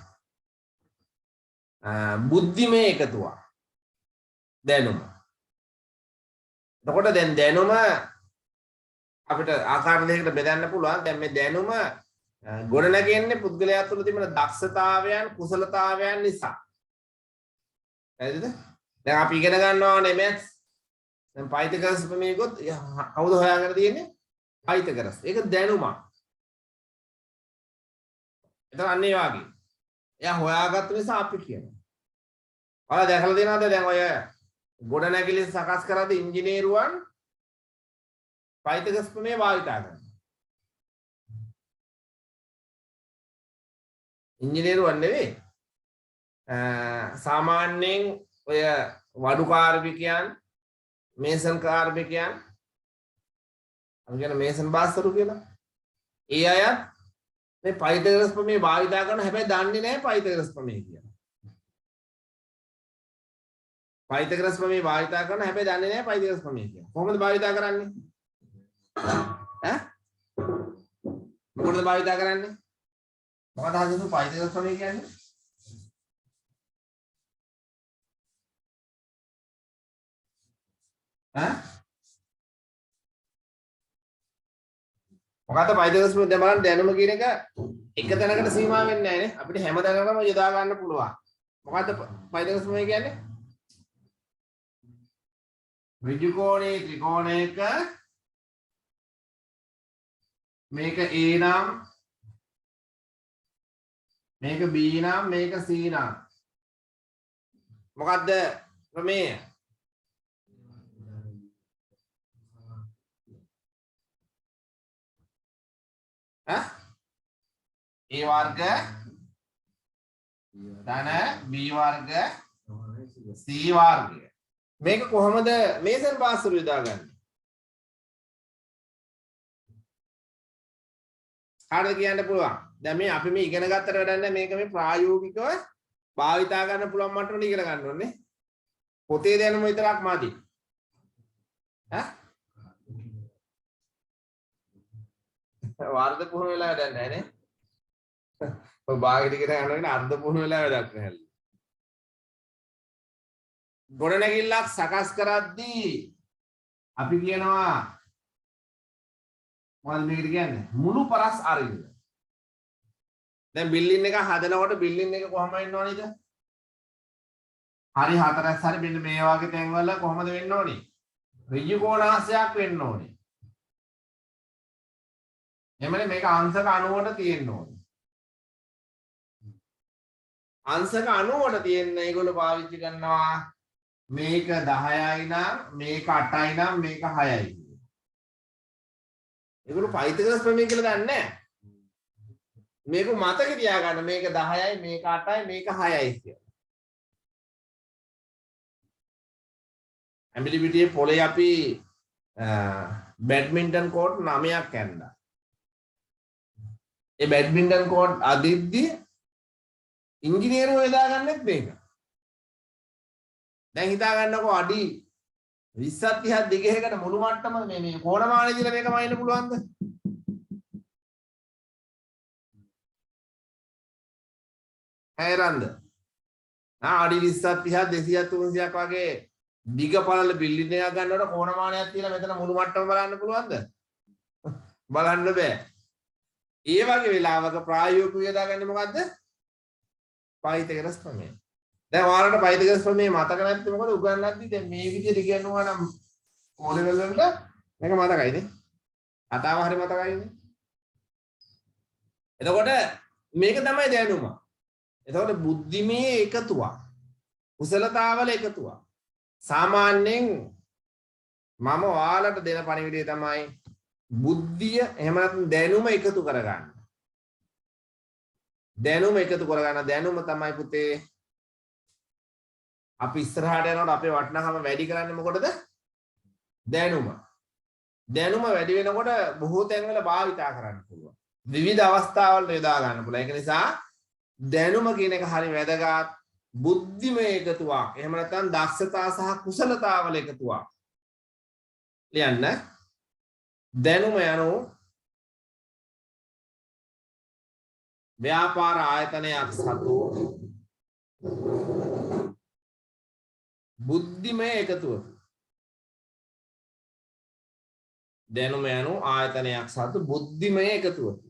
බුද්ධිමය එකතුවක්. දැනුම. එතකොට දැන් දැනුම අපිට ආකාර දෙකකට බෙදන්න පුළුවන්. දැන් මේ දැනුම ගොඩනගන්නේ පුද්ගලයා තුළ තිබෙන දක්ෂතාවයන් කුසලතාවයන් නිසා. හරිද? දැන් අපි ඉගෙන ගන්නවානේ මැත්ස්. දැන් පයිතගරස් ප්‍රමේයකොත් කවුද හොයාගෙන තියෙන්නේ? පයිතගරස්. ඒක දැනුමක්. එතන අන්නේ වාගේ. එයා හොයාගත්ත නිසා අපි කියනවා. ඔයාලා දැකලා තියෙනවද දැන් ඔය ගොඩනැගිලි සකස් කරද්දී ඉංජිනේරුවන් පයිතගරස් ප්‍රමේය භාවිතා කරනවා. ඉංජිනේරුවන් නෙවෙයි සාමාන්‍යයෙන් ඔය වඩු කාර්මිකයන් මේසන් කාර්මිකයන් අපි කියන මේසන් බාස්තරු කියලා ඒ අයත් මේ පයිතගරස් ප්‍රමේය භාවිතා කරන හැබැයි දන්නේ නැහැ පයිතගරස් ප්‍රමේය කියලා. පයිතගරස් ප්‍රමේය භාවිතා කරන හැබැයි දන්නේ නැහැ පයිතගරස් ප්‍රමේය කියලා. කොහොමද භාවිතා කරන්නේ? මොකටද භාවිත කරන්නේ? මොකද හදපු පයිතගොරස් ප්‍රමේය කියන්නේ? ඈ මොකද පයිතගොරස් ප්‍රමේය දැන් බලන්න දැනුම කියන එක එක තැනකට සීමා වෙන්නේ නැහැ නේ. අපිට හැම තැනකම යොදා ගන්න පුළුවන්. මොකද්ද පයිතගොරස් ප්‍රමේය කියන්නේ? ඍජු කෝණේ ත්‍රිකෝණයක මේක A නම් මේක B නම් මේක C නම් මොකද්ද ප්‍රමේය? ඈ A වර්ග ධන B වර්ග C වර්ගය. මේක කොහොමද මේසන් පාස්තුරු යොදාගන්නේ? කාටද කියන්න පුළුවන්? දැන් මේ අපි මේ ඉගෙන ගත්තට වැඩක් නැහැ. මේක මේ ප්‍රායෝගිකව භාවිතා ගන්න පුළුවන් මට්ටමට ඉගෙන ගන්න ඕනේ. පොතේ දැනුම විතරක් මදි. ඈ? වර්ධ පුහුණු වෙලා වැඩක් නැහැ නේ. ඔය භාගෙට ඉගෙන ගන්න අර්ධ පුහුණු වෙලා වැඩක් නැහැ. ගොඩනැගිල්ලක් සකස් කරද්දී අපි කියනවා මොකක්ද මේකට කියන්නේ? මුළු පරස් අරින්න. දැන් බිල්ඩින් එක හදනකොට බිල්ඩින් එක කොහොම වෙන්න ඕනේද? හරි හතරස් හරි මෙන්න මේ වගේ තැන්වල කොහොමද වෙන්න ඕනේ? ඍජු කෝණාංශයක් වෙන්න ඕනේ. එමනේ මේක අංශක 90ට තියෙන්න ඕනේ. අංශක 90ට තියෙන ඒගොල්ලෝ පාවිච්චි කරනවා මේක 10යි නම් මේක 8යි නම් මේක 6යි. ඒගොල්ලෝ පයිතගොරස් ප්‍රමේය කියලා දන්නේ නැහැ. මේක මතක තියාගන්න මේක 10යි මේක 8යි මේක 6යි කියලා. ඇඹිලිපිටියේ පොලේ අපි බැඩ්මින්ටන් කෝට් 9ක් ඇන්දා. ඒ බැඩ්මින්ටන් කෝට් අදිද්දි ඉංජිනේරුවෝ යොදාගන්නෙත් මේක. දැන් හිතා ගන්නකො අඩි 20ක් 30ක් දිගේකට මුළු මට්ටම මේ කෝණමානෙ දිලා මේක මයින්න පුළුවන්ද? හැරන්ද? අඩි 20ක් 30ක් 200ක් 300ක් වගේ දිග පළල බිල්ඩින් එකක් ගන්නකොට කෝණමානයක් තියලා මෙතන මුළු මට්ටම බලන්න පුළුවන්ද? බලන්න බෑ. ඒ වගේ වෙලාවක ප්‍රායෝගිකව යොදාගන්නේ මොකද්ද? පයිතගොරස් ප්‍රමේය. දැන් ඔයාලට පයිතගොරස් ප්‍රමේය මතක නැත්නම් මොකද උගන්වද්දි දැන් මේ විදිහට කියනවා නම් O level වලට මේක මතකයිනේ. කතාව හරි මතකයිනේ. එතකොට මේක තමයි දැනුම. එතකොට බුද්ධිමේ එකතුවක්. කුසලතාවල එකතුවක්. සාමාන්‍යයෙන් මම ඔයාලට දෙන පණිවිඩය තමයි බුද්ධිය එහෙම නැත්නම් දැනුම එකතු කරගන්න. දැනුම එකතු කරගන්න දැනුම තමයි පුතේ අපි ඉස්සරහට යනකොට අපේ වටිනාකම වැඩි කරන්නේ මොකටද? දැනුම. දැනුම වැඩි වෙනකොට බොහෝ තැන්වල භාවිතා කරන්න පුළුවන්. විවිධ අවස්ථාවල යොදා ගන්න පුළුවන්. ඒක නිසා දැනුම කියන එක හරි වැදගත්. බුද්ධිමය එකතුවක්. එහෙම නැත්නම් දක්ෂතා සහ කුසලතාවල එකතුවක්. ලියන්න. දැනුම යනු ව්‍යාපාර ආයතනයක් සතු බුද්ධිමය එකතුවකි. දැනුම යනු ආයතනයක් සතු බුද්ධිමය එකතුවකි.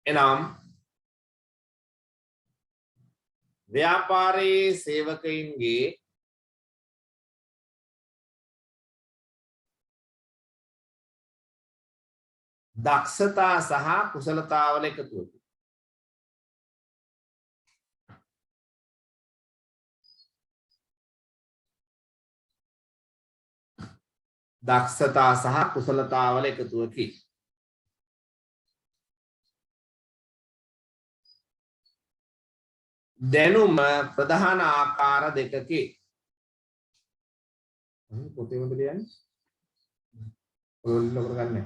එනම් ව්‍යාපාරයේ සේවකයින්ගේ දක්ෂතා සහ කුසලතාවල එකතුවකි. දක්ෂතා සහ කුසලතාවල එකතුවකි. දැනුම ප්‍රධාන ආකාර දෙකකි. පොතේ මොකද කියන්නේ? ඔයගොල්ලෝ කරගන්නේ.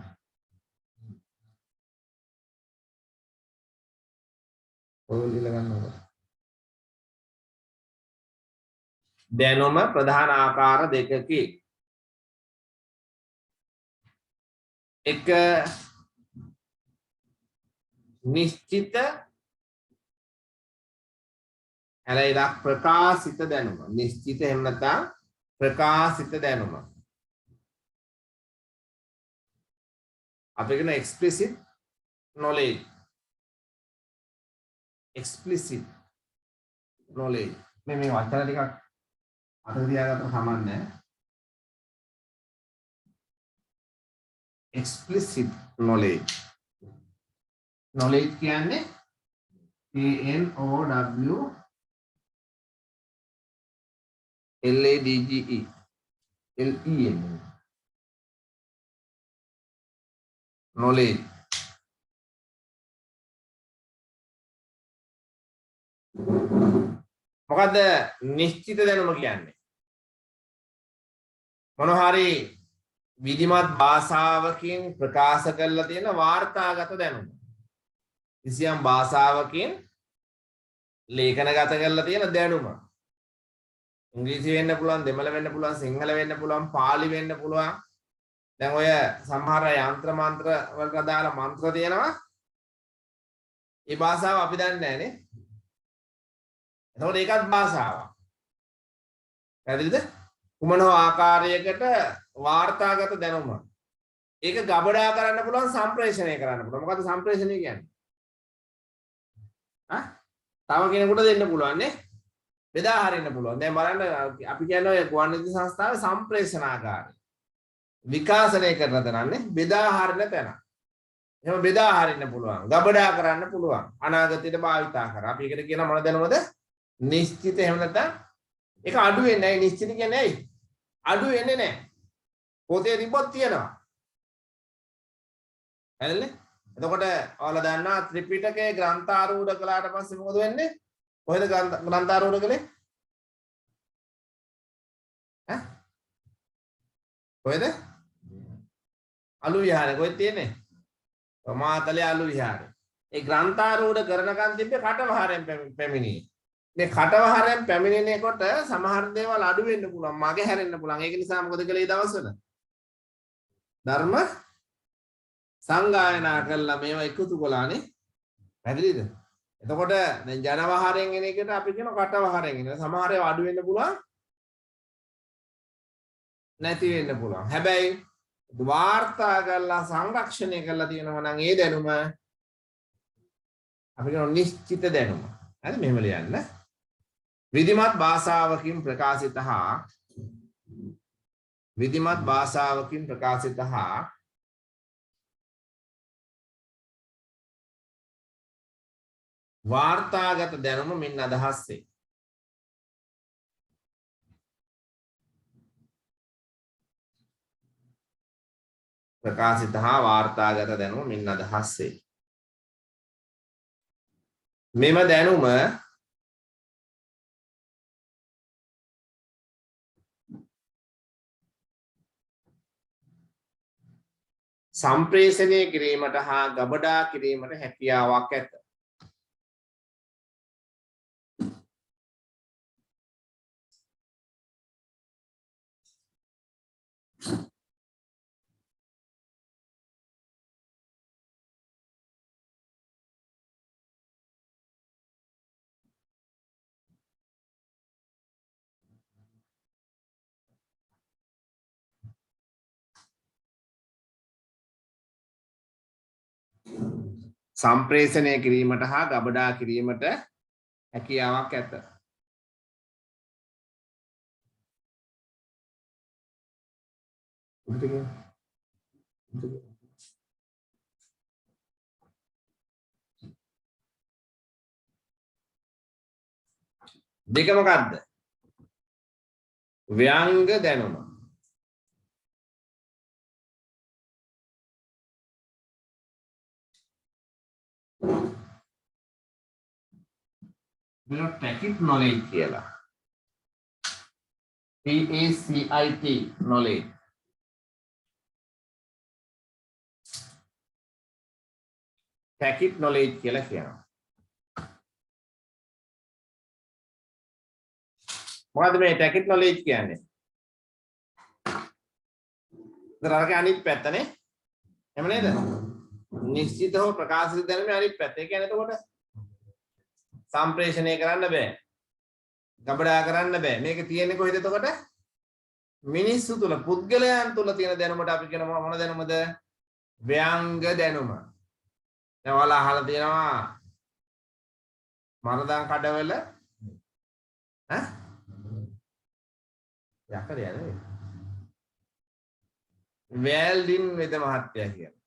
ඔයගොල්ලෝ ඉල ගන්නවා. දැනුම ප්‍රධාන ආකාර දෙකකි. එක නිශ්චිත හැලයිලක් ප්‍රකාශිත දැනුම. නිශ්චිත එහෙම නැත්නම් ප්‍රකාශිත දැනුම. අපි කියන explicit knowledge. explicit knowledge. මේ වචන ටිකක් අත තියාගත්තම සමන්නේ. explicit knowledge. knowledge කියන්නේ KNOWLEDGE LEN knowledge. මොකද්ද නිශ්චිත දැනුම කියන්නේ? මොන හරි විධිමත් භාෂාවකින් ප්‍රකාශ කරලා තියෙන වාර්තාගත දැනුම. කිසියම් භාෂාවකින් ලේඛනගත කරලා තියෙන දැනුම. ඉංග්‍රීසි වෙන්න පුළුවන්, දෙමළ වෙන්න පුළුවන්, සිංහල වෙන්න පුළුවන්, පාලි වෙන්න පුළුවන්. දැන් ඔය සමහර යంత్ర මන්ත්‍ර වලට අදාළ මන්ත්‍ර තියෙනවා. ඒ භාෂාව අපි දන්නේ නැහැ නේ. එතකොට ඒකත් භාෂාවක්. පැහැදිලිද? කුමන ආකාරයකට වාර්තාගත දැනුම. ඒක ගබඩා කරන්න පුළුවන්, සම්ප්‍රේෂණය කරන්න පුළුවන්. මොකද්ද සම්ප්‍රේෂණය කියන්නේ? තව කෙනෙකුට දෙන්න පුළුවන් නේ. බෙදා හරින්න පුළුවන්. දැන් බලන්න අපි කියන්නේ ඔය ගුවන්විදුලි සංස්ථාවේ සම්ප්‍රේෂණාගාරය. විකාශනය කරන තැනන්නේ බෙදා හරින තැන. එහෙම බෙදා හරින්න පුළුවන්. ගබඩා කරන්න පුළුවන්. අනාගතයට භාවිතා කරා. අපි ඒකට කියන මොන දැනුමද? නිශ්චිත. එහෙම නැත්නම් ඒක අඩු වෙන්නේ නැහැ. නිශ්චිත කියන්නේ ඇයි? අඩු වෙන්නේ නැහැ. පොතේ තිබ්බොත් තියෙනවා. හරිද? එතකොට ඔයාලා දන්නා ත්‍රිපිටකයේ ග්‍රන්ථාරූඪ කළාට පස්සේ මොකද වෙන්නේ? කොහෙද ග්‍රන්ථාරූඪ කළේ? ඈ? කොහෙද? අලු විහාරේ. කොහෙද තියෙන්නේ? මාතලේ අලු විහාරේ. ඒ ග්‍රන්ථාරූඪ කරනකන් තිබ්බේ කටවහරෙන් පැමිණියේ. මේ කටවහරෙන් පැමිණෙනකොට සමහර දේවල් අඩු වෙන්න පුළුවන්, මගේ හැරෙන්න පුළුවන්. ඒක නිසා මොකද කළේ දවස්වල? ධර්ම සංගායනා කරලා මේවා එකතු කළානේ. පැහැදිලිද? එතකොට දැන් ජනවහරෙන් එන එකට අපි කියන කටවහරෙන් එන. සමහර ඒවා අඩු වෙන්න පුළුවන්, නැති වෙන්න පුළුවන්. හැබැයි වාර්තා කරලා සංරක්ෂණය කරලා තියෙනවා නම් ඒ දැනුම අපි කියන නිශ්චිත දැනුම. හරි මෙහෙම ලියන්න. විධිමත් භාෂාවකින් ප්‍රකාශිත හා විධිමත් භාෂාවකින් ප්‍රකාශිත හා වාර්තාගත දැනුම මින් අදහස් වේ. ප්‍රකාශිත හා වාර්තාගත දැනුම මින් අදහස් වේ. මෙම දැනුම සම්ප්‍රේෂණය කිරීමට හා ගබඩා කිරීමට හැකියාවක් ඇත. සම්ප්‍රේෂණය කිරීමට හා ගබඩා කිරීමට හැකියාවක් ඇත. දෙක මොකද්ද? ව්‍යංග දැනුම. මෙන්න පැකිට් knowledge කියලා. PACIT knowledge. පැකිට් knowledge කියලා කියනවා. මොකද්ද මේ ටැකිට් නොලෙජ් කියන්නේ? දරාගේ අනිත් පැත්තනේ. එහෙම නේද? නිශ්චිතව ප්‍රකාශිත දැනුමේ අනිත් පැත්ත. ඒ කියන්නේ එතකොට සම්ප්‍රේෂණය කරන්න බෑ. ගබඩා කරන්න බෑ. මේක තියෙන්නේ කොහෙද එතකොට? මිනිස්සු තුල, පුද්ගලයන් තුල තියෙන දැනුමට අපි කියනවා මොන දැනුමද? ව්‍යංග දැනුම. දැන් ඔයාලා අහලා තියෙනවා මරදාන් කඩවල ඈ යකඩ යන්නේ වැල්ඩින් වෙද මහත්තයා කියලා.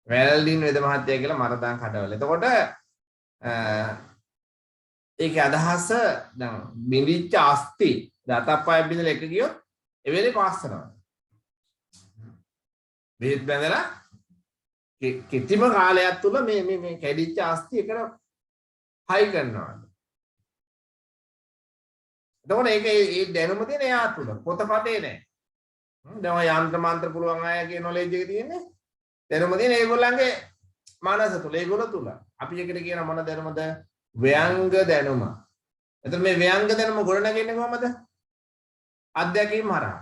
වැල්ඩින් වෙද මහත්තයා කියලා මරදාන් කඩවල. එතකොට ඒකේ අදහස දැන් බිඳිච්ච අස්ති දතප්පය බිඳලා එක ගියොත් ඒ වෙලේ පාස් කරනවා. බෙහෙත් බැඳලා කිසිම කාලයක් තුල මේ කැඩිච්ච අස්ති එකට හයි කරනවා. එතකොට ඒක ඒ දැනුම තියෙන එයා තුල පොතපතේ නෑ. දැන් යන්ත්‍ර මන්ත්‍ර පුළුවන් අයගේ නොලෙජ් එක තියෙන්නේ දැනුම තියෙන ඒගොල්ලන්ගේ මනස තුල ඒගොල්ලෝ තුල. අපි එකට කියන මොන දැනුමද? ව්‍යංග දැනුම. එතකොට මේ ව්‍යංග දැනුම ගොඩනගන්නේ කොහමද? අධ්‍යක්ීම් හරහා.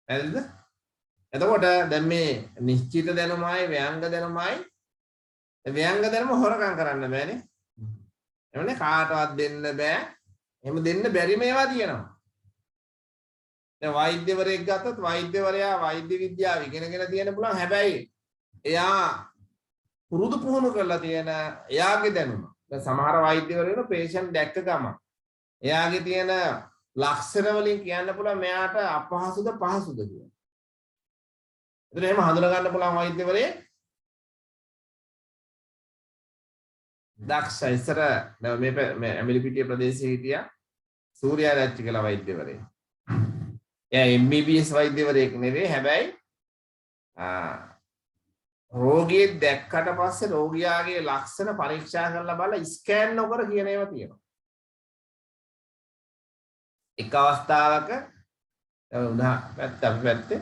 හරිද? එතකොට දැන් මේ නිශ්චිත දැනුමයි ව්‍යංග දැනුමයි ව්‍යංග දැනුම හොරකම් කරන්න බෑනේ. එවනේ කාටවත් දෙන්න බෑ. එහෙම දෙන්න බැරි මේවා තියෙනවා. දැන් වෛද්‍යවරයෙක් ගත්තොත් වෛද්‍යවරයා වෛද්‍ය විද්‍යාව ඉගෙනගෙන තියෙන පුළුවන්. හැබැයි එයා පුරුදු පුහුණු කරලා තියෙන එයාගේ දැනුම. දැන් සමහර වෛද්‍යවරයෝ පේෂන්ට් දැක්ක ගම එයාගේ තියෙන ලක්ෂණ වලින් කියන්න පුළුවන් මෙයාට අපහසුද පහසුද කියලා. එතන එහෙම හඳුනා ගන්න පුළුවන් වෛද්‍යවරයෙක් දක්ෂ ඉස්සර මේ ඇමිලිපිටිය ප්‍රදේශයේ හිටියා සූර්යාරච්චි කියලා වෛද්‍යවරයෙක්. එයා MBBS වෛද්‍යවරයෙක් නෙවෙයි. හැබැයි රෝගියෙක් දැක්කට පස්සේ රෝගියාගේ ලක්ෂණ පරීක්ෂා කරලා බලලා ස්කෑන් නොකර කියන ඒවා තියෙනවා. එක අවස්ථාවක අපි පැත්තේ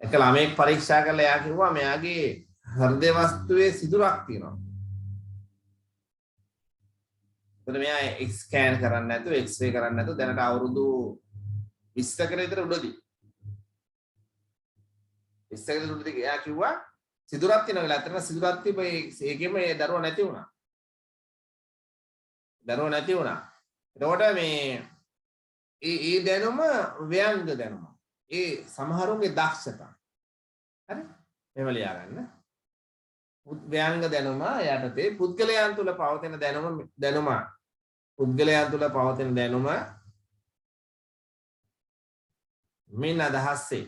එක ළමයෙක් පරීක්ෂා කරලා එයා කිව්වා මෙයාගේ හෘද වස්තුවේ සිදුරක් තියෙනවා. එතකොට මෙයා ස්කෑන් කරන්න නැතුව එක්ස්රේ කරන්න නැතුව දැනට අවුරුදු 20කට විතර උඩදී 20කට උඩදී එයා කිව්වා සිදුරක් තියෙනවා කියලා. අතන සිදුරක් තිබ්බේ ඒකෙම ඒ දරුවා නැති වුණා. එතකොට මේ ඒ දැනුම ව්‍යංග දැනුම. ඒ සමහරුන්ගේ දක්ෂතා. හරි? මේව ලියා ගන්න. ව්‍යංග දැනුම යටතේ පුද්ගලයන් තුල පවතින දැනුම පුද්ගලයන් තුල පවතින දැනුම මින් අදහස්සේ.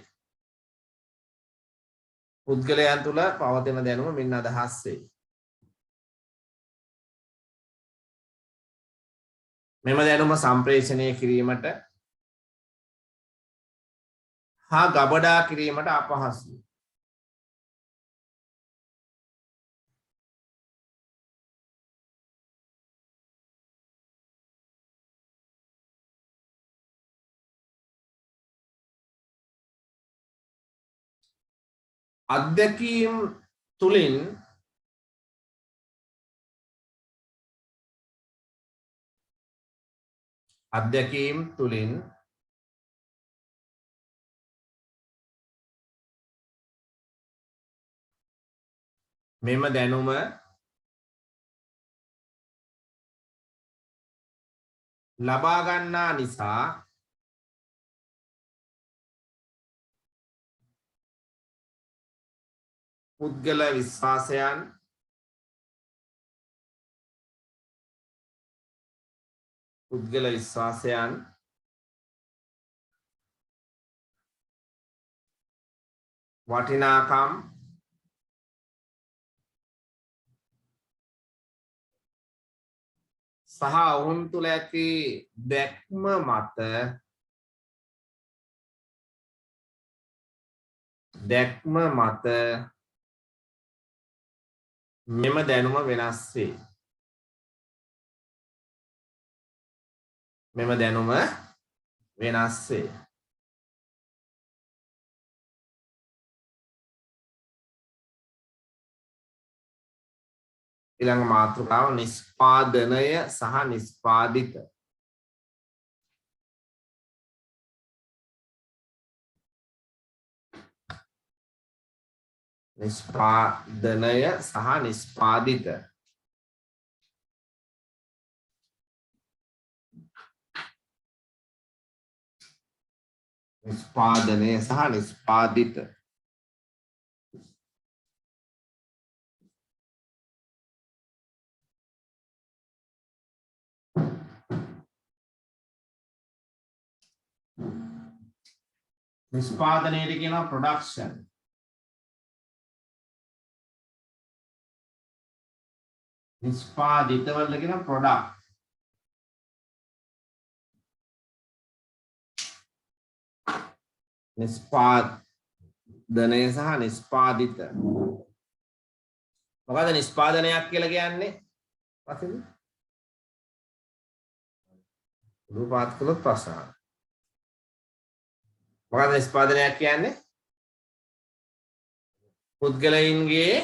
පුද්ගලයන් තුල පවතින දැනුම මින් අදහස්සේ. මෙම දැනුම සම්ප්‍රේෂණය කිරීමට හා ගබඩා කිරීමට අපහසුයි. අධ්‍යක්ීම් තුලින් මෙම දැනුම ලබා ගන්නා නිසා පුද්ගල විශ්වාසයන් වටිනාකම් සහ ඔවුන් තුළ ඇති දැක්ම මත මෙම දැනුම වෙනස් වේ. ඊළඟ මාතෘකාව නිෂ්පාදනය සහ නිෂ්පාදිත. නිෂ්පාදනය සහ නිෂ්පාදිත. නිෂ්පාදනය සහ නිෂ්පාදිත. නිෂ්පාදනයට කියනවා ප්‍රොඩක්ෂන්. නිෂ්පාදිත වලට කියනවා ප්‍රොඩක්ට්. නිෂ්පාදනය සහ නිෂ්පාදිත. මොකද නිෂ්පාදනයක් කියලා කියන්නේ? පස්සේ රූපාත් කළොත් ප්‍රශ්න. මොකද නිෂ්පාදනයක් කියන්නේ? පුද්ගලයින්ගේ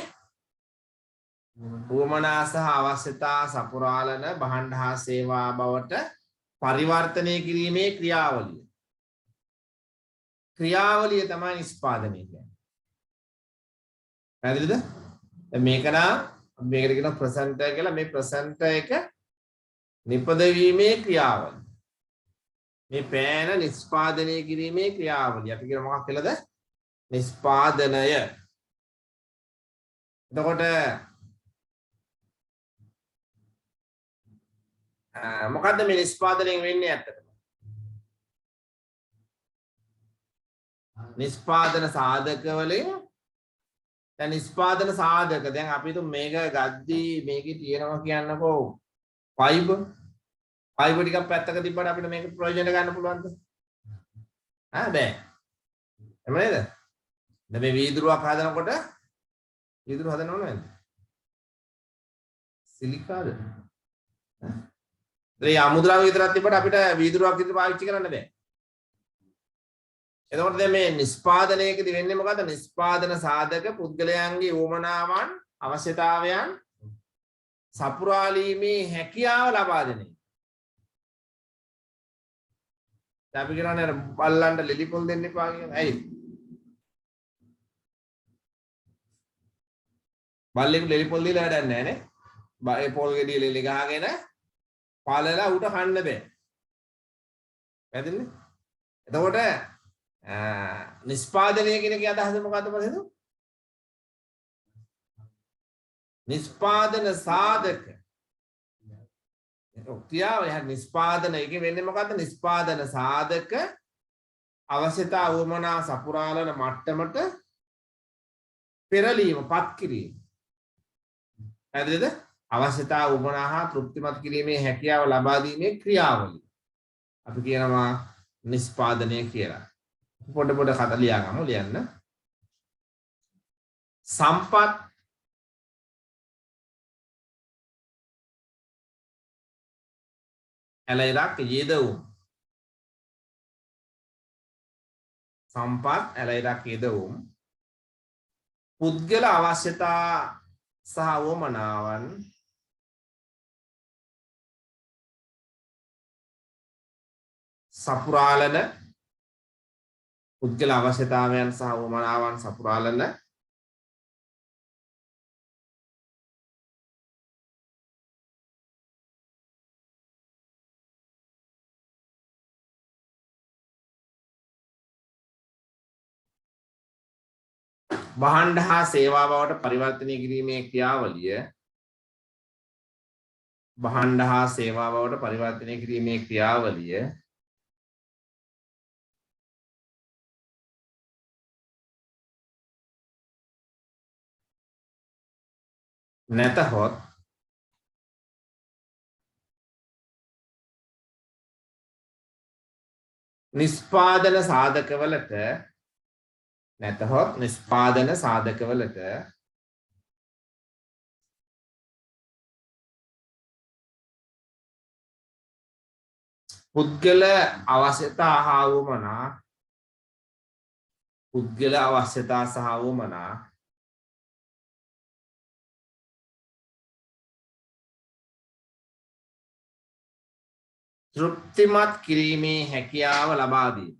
උවමනා සහ අවශ්‍යතා සපුරාලන භාණ්ඩ හා සේවා බවට පරිවර්තනය කිරීමේ ක්‍රියාවලිය. ක්‍රියාවලිය තමයි නිෂ්පාදනය කියන්නේ. පැහැදිලිද? දැන් මේක නම් මේකට කියන ප්‍රසන්ටර් කියලා. මේ ප්‍රසන්ටර් එක නිපදවීමේ ක්‍රියාවලිය. මේ පෑන නිෂ්පාදනය කිරීමේ ක්‍රියාවලිය. අපි කියන මොකක් කියලාද? නිෂ්පාදනය. එතකොට මොකද්ද මේ නිෂ්පාදනයෙන් වෙන්නේ ඇත්තටම? නිෂ්පාදන සාධක වලින් දැන් නිෂ්පාදන සාධක දැන් අපි තු මේක ගද්දී මේකේ තියෙනවා කියන්නකෝ ෆයිබර් ටිකක් පැත්තක තිබ්බට අපිට මේක ප්‍රයෝජන ගන්න පුළුවන්ද? බෑ. එහෙම නේද? දැන් මේ වීදුරුවක් හදනකොට වීදුරුව හදන්න ඕන නැද්ද? සිලිකාද? ඒ අමුද්‍රව්‍ය විතරක් තිබ්බට අපිට වීදුරුවක් විතර පාවිච්චි කරන්න බෑ. එතකොට දැන් මේ නිෂ්පාදනයේදී වෙන්නේ මොකද්ද? නිෂ්පාදන සාධක පුද්ගලයන්ගේ උවමනාවන් අවශ්‍යතාවයන් සපුරාලීමේ හැකියාව ලබා දෙන එක. දැන් අපි කියනවානේ බල්ලන්ට ලෙලි පොල් දෙන්න එපා කියලා. ඇයි? බල්ලෙකුට ලෙලි පොල් දීලා වැඩක් නැහැ නේ. ඒ පොල් ගෙඩිය ලෙලි ගහගෙන පාලලා උට කන්න බෑ. පැහැදිලිද? එතකොට නිෂ්පාදනය කියන එකේ අදහස මොකද්ද බලන්න? නිෂ්පාදන සාධක. ක්‍රියාව යහ නිෂ්පාදන එකේ වෙන්නේ මොකද්ද? නිෂ්පාදන සාධක අවශ්‍යතා වමනා සපුරාලන මට්ටමට පෙරලීම පත් කිරීම. හරිද? අවශ්‍යතා වමනා හා තෘප්තිමත් කිරීමේ හැකියාව ලබා දීමේ ක්‍රියාවලිය. අපි කියනවා නිෂ්පාදනය කියලා. පොඩ කතා ලියා ගමු ලියන්න. සම්පත් ඇලයිරක් යෙදවුම්. සම්පත් ඇලයිරක් යෙදවුම්. පුද්ගල අවශ්‍යතා සහ වමනාවන් සපුරාලන පුද්ගල අවශ්‍යතාවයන් සහ වමනාවන් සපුරාලන භාණ්ඩ හා සේවා බවට පරිවර්තනය කිරීමේ ක්‍රියාවලිය. භාණ්ඩ හා සේවා බවට පරිවර්තනය කිරීමේ ක්‍රියාවලිය නැතහොත් නිෂ්පාදන සාධකවලට පුද්ගල අවශ්‍යතා හා වමනා තෘප්තිමත් කිරීමේ හැකියාව ලබා දීම.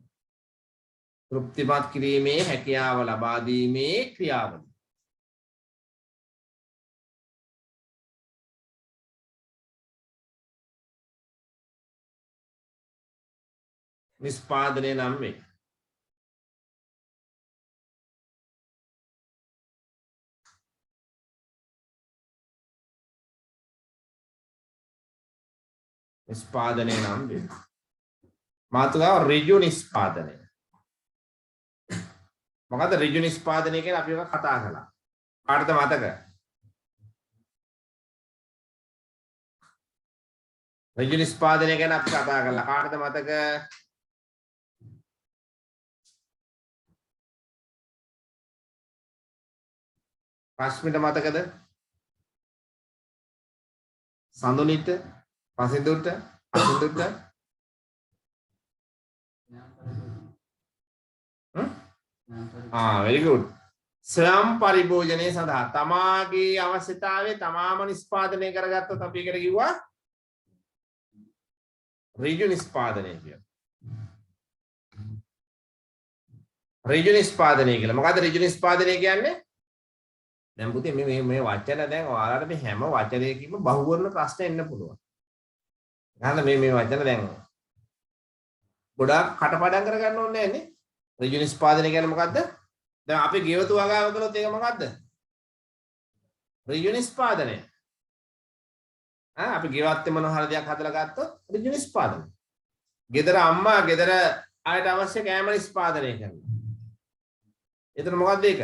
තෘප්තිමත් කිරීමේ හැකියාව ලබා දීමේ ක්‍රියාවලිය. නිෂ්පාදනය නම් වේ. නිෂ්පාදනය නම් වේ. මාතෘකාව ඍජු නිෂ්පාදනය. මොකද ඍජු නිෂ්පාදනය කියලා අපි එක කතා කළා. කාටද මතක? ඍජු නිෂ්පාදනය ගැන අපි කතා කළා. කාටද මතක? රශ්මිට මතකද? සඳුනිට, පසිඳුට, අසිඳුට very good. ස්වයං පරිභෝජනය සඳහා තමාගේ අවශ්‍යතාවය තමාම නිෂ්පාදනය කරගත්තොත් අපි එකට කිව්වා ඍජු නිෂ්පාදනය කියලා. ඍජු නිෂ්පාදනය කියලා. මොකද්ද ඍජු නිෂ්පාදනය කියන්නේ? දැන් පුතේ මේ වචන දැන් ඔයාලට මේ හැම වචනයකින්ම බහුවර්ණ ප්‍රශ්න එන්න පුළුවන්. ගන්න මේ වචන දැන් ගොඩාක් කටපාඩම් කරගන්න ඕනේ නැහැ නේ. ඍජු නිෂ්පාදනය කියන්නේ මොකද්ද? දැන් අපි ගෙවතු වගාව කළොත් ඒක මොකද්ද? ඍජු නිෂ්පාදනය. අපි ගෙවත්තේ මොන හරි දෙයක් හදලා ගත්තොත් ඍජු නිෂ්පාදනය. ගෙදර අම්මා ගෙදර ආයට අවශ්‍ය කෑම නිෂ්පාදනය කරනවා. එතන මොකද්ද ඒක?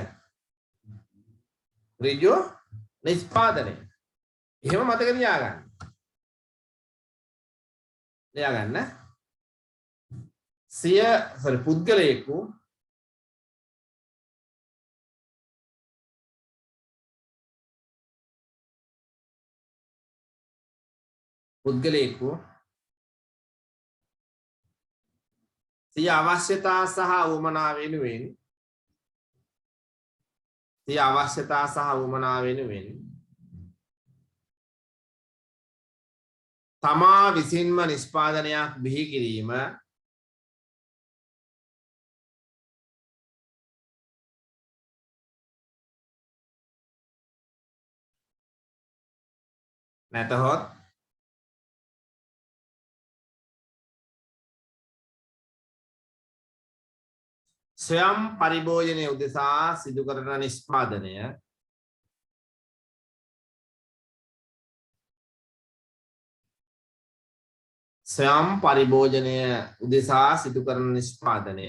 ඍජු නිෂ්පාදනය. එහෙම මතක තියාගන්න. තියාගන්න. පුද්ගලයෙකු සිය අවශ්‍යතා සහ උවමනා වෙනුවෙන් තමා විසින්ම නිෂ්පාදනයක් බිහි කිරීම නැතහොත් ස්වයං පරිභෝජනය උදෙසා සිදු කරන නිෂ්පාදනය ස්වයං පරිභෝජනය උදෙසා සිදු කරන නිෂ්පාදනය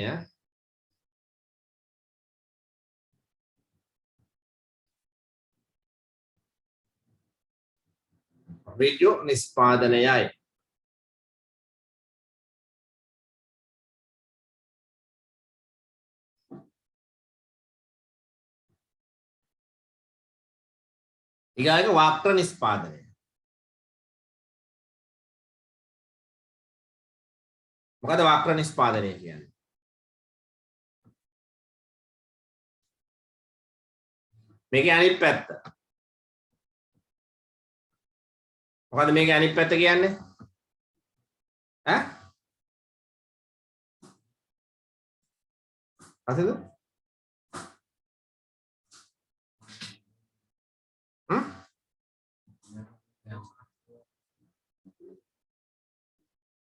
ඍජු නිෂ්පාදනයයි. ඊගායක වාක්‍ර නිෂ්පාදනය. මොකද වාක්‍ර නිෂ්පාදනය කියන්නේ? මේකේ අනිත් පැත්ත. මොකද මේකේ අනිත් පැත්ත කියන්නේ? ඈ? අසද?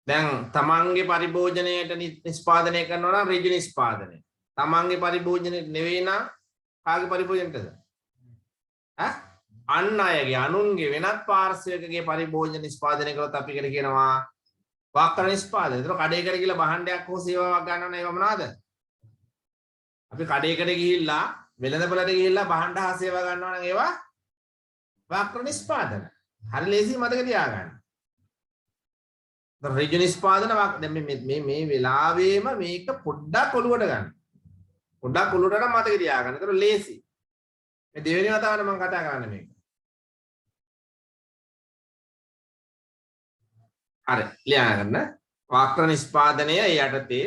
දැන් තමන්ගේ පරිභෝජනයට නිෂ්පාදනය කරනවා නම් ඍජු නිෂ්පාදනය. තමන්ගේ පරිභෝජනයට නෙවෙයි නම් කාගේ පරිභෝජනයටද? අන් අයගේ අනුන්ගේ වෙනත් පාර්ශ්වයකගේ පරිභෝජන නිෂ්පාදනය කළොත් අපි එකට කියනවා වාක්‍ර නිෂ්පාදනය. ඒතර කඩේකට ගිහලා භාණ්ඩයක් හෝ සේවාවක් ගන්නව නම් ඒව මොනවාද? අපි කඩේකට ගිහිල්ලා වෙළඳපොළට ගිහිල්ලා භාණ්ඩ හා සේවා ගන්නවා නම් ඒවා වාක්‍ර නිෂ්පාදන. හරි ලේසි මතක තියාගන්න. ඍජු නිෂ්පාදන දැන් මේ වෙලාවෙම මේක පොඩ්ඩක් ඔලුවට ගන්න. පොඩ්ඩක් ඔලුවට නම් මතක තියාගන්න. ඒතර ලේසි. මේ දෙවෙනි වතාවට මම කතා කරන්නේ මේක. හරි ලියා ගන්න. වාක්‍ර නිෂ්පාදනය යටතේ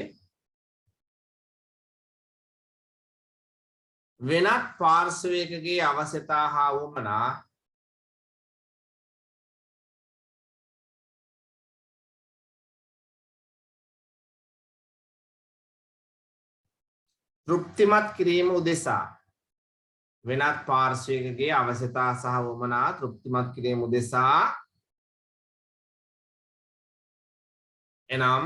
වෙනත් පාර්ශ්වයකගේ අවශ්‍යතා හා වුමනා තෘප්තිමත් කිරීම උදෙසා වෙනත් පාර්ශ්වයකගේ අවශ්‍යතා සහ වමනා තෘප්තිමත් කිරීම උදෙසා එනම්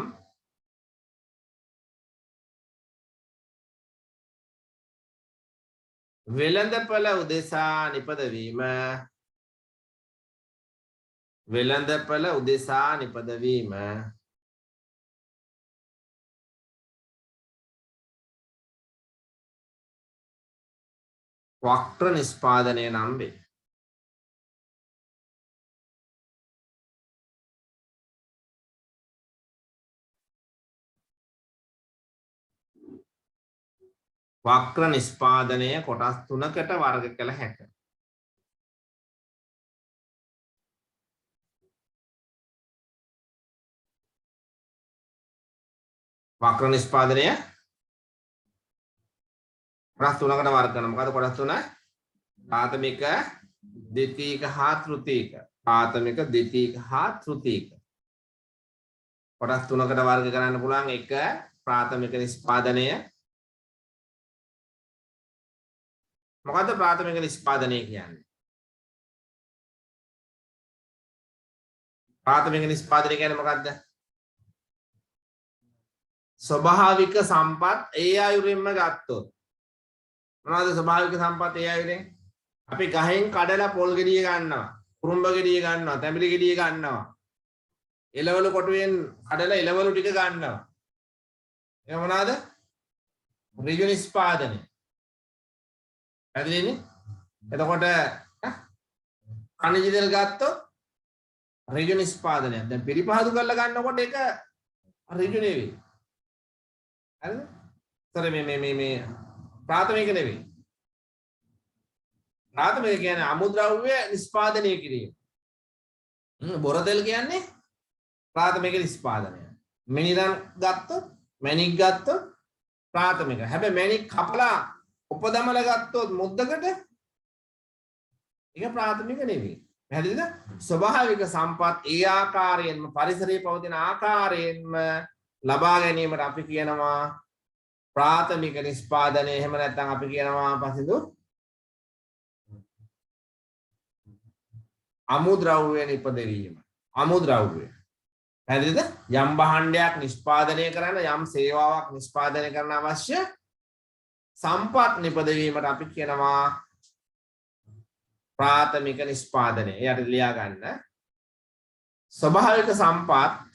වෙළඳපළ උදෙසා නිපදවීම වෙළඳපළ උදෙසා නිපදවීම වක්‍ර නිෂ්පාදනය නම් වේ. වක්‍ර නිෂ්පාදනය කොටස් 3කට වර්ග කළ හැකියි. වක්‍ර නිෂ්පාදනය කොටස් 3කට වර්ග කරනවා. මොකද කොටස් 3? ප්‍රාථමික, ද්විතීයික හා තෘතීයික. ප්‍රාථමික, ද්විතීයික හා තෘතීයික. කොටස් 3කට වර්ග කරන්න පුළුවන්. එක ප්‍රාථමික නිෂ්පාදනය. මොකද්ද ප්‍රාථමික නිෂ්පාදනය කියන්නේ? ප්‍රාථමික නිෂ්පාදනය කියන්නේ මොකද්ද? ස්වභාවික සම්පත් ඒ අයුරින්ම ගත්තොත් මොනවද ස්වභාවික සම්පත් ඒ අයුරින්? අපි ගහෙන් කඩලා පොල් ගෙඩිය ගන්නවා, කුරුම්බ ගෙඩිය ගන්නවා, තැඹිලි ගෙඩිය ගන්නවා. එළවලු කොටුවෙන් කඩලා එළවලු ටික ගන්නවා. ඒ මොනවාද? ඍජු නිෂ්පාදනය. පැහැදිලිනේ? එතකොට කණිජ තෙල් ගත්තොත් ඍජු නිෂ්පාදනයක්. දැන් පිරිපහදු කරලා ගන්නකොට ඒක ඍජු නෙවෙයි. හරිද? සර මේ ප්‍රාථමික නෙවෙයි. ප්‍රාථමික කියන්නේ අමුද්‍රව්‍ය නිෂ්පාදනය කිරීම. බොර තෙල් කියන්නේ ප්‍රාථමික නිෂ්පාදනය. මිනිරන් ගත්තොත්, මැණික් ගත්තොත් ප්‍රාථමික. හැබැයි මැණික් කපලා උපදමලා ගත්තොත් මුද්දකට ඒක ප්‍රාථමික නෙවෙයි. පැහැදිලිද? ස්වභාවික සම්පත් ඒ ආකාරයෙන්ම පරිසරයේ පවතින ආකාරයෙන්ම ලබා ගැනීමට අපි කියනවා ප්‍රාථමික නිෂ්පාදනය. එහෙම නැත්නම් අපි කියනවා පසිදු අමුද්‍රව්‍ය නිපදවීම. අමුද්‍රව්‍ය. පැහැදිලිද? යම් භාණ්ඩයක් නිෂ්පාදනය කරන්න, යම් සේවාවක් නිෂ්පාදනය කරන්න අවශ්‍ය සම්පත් නිපදවීමට අපි කියනවා ප්‍රාථමික නිෂ්පාදනය. එයට ලියා ගන්න. ස්වභාවික සම්පත්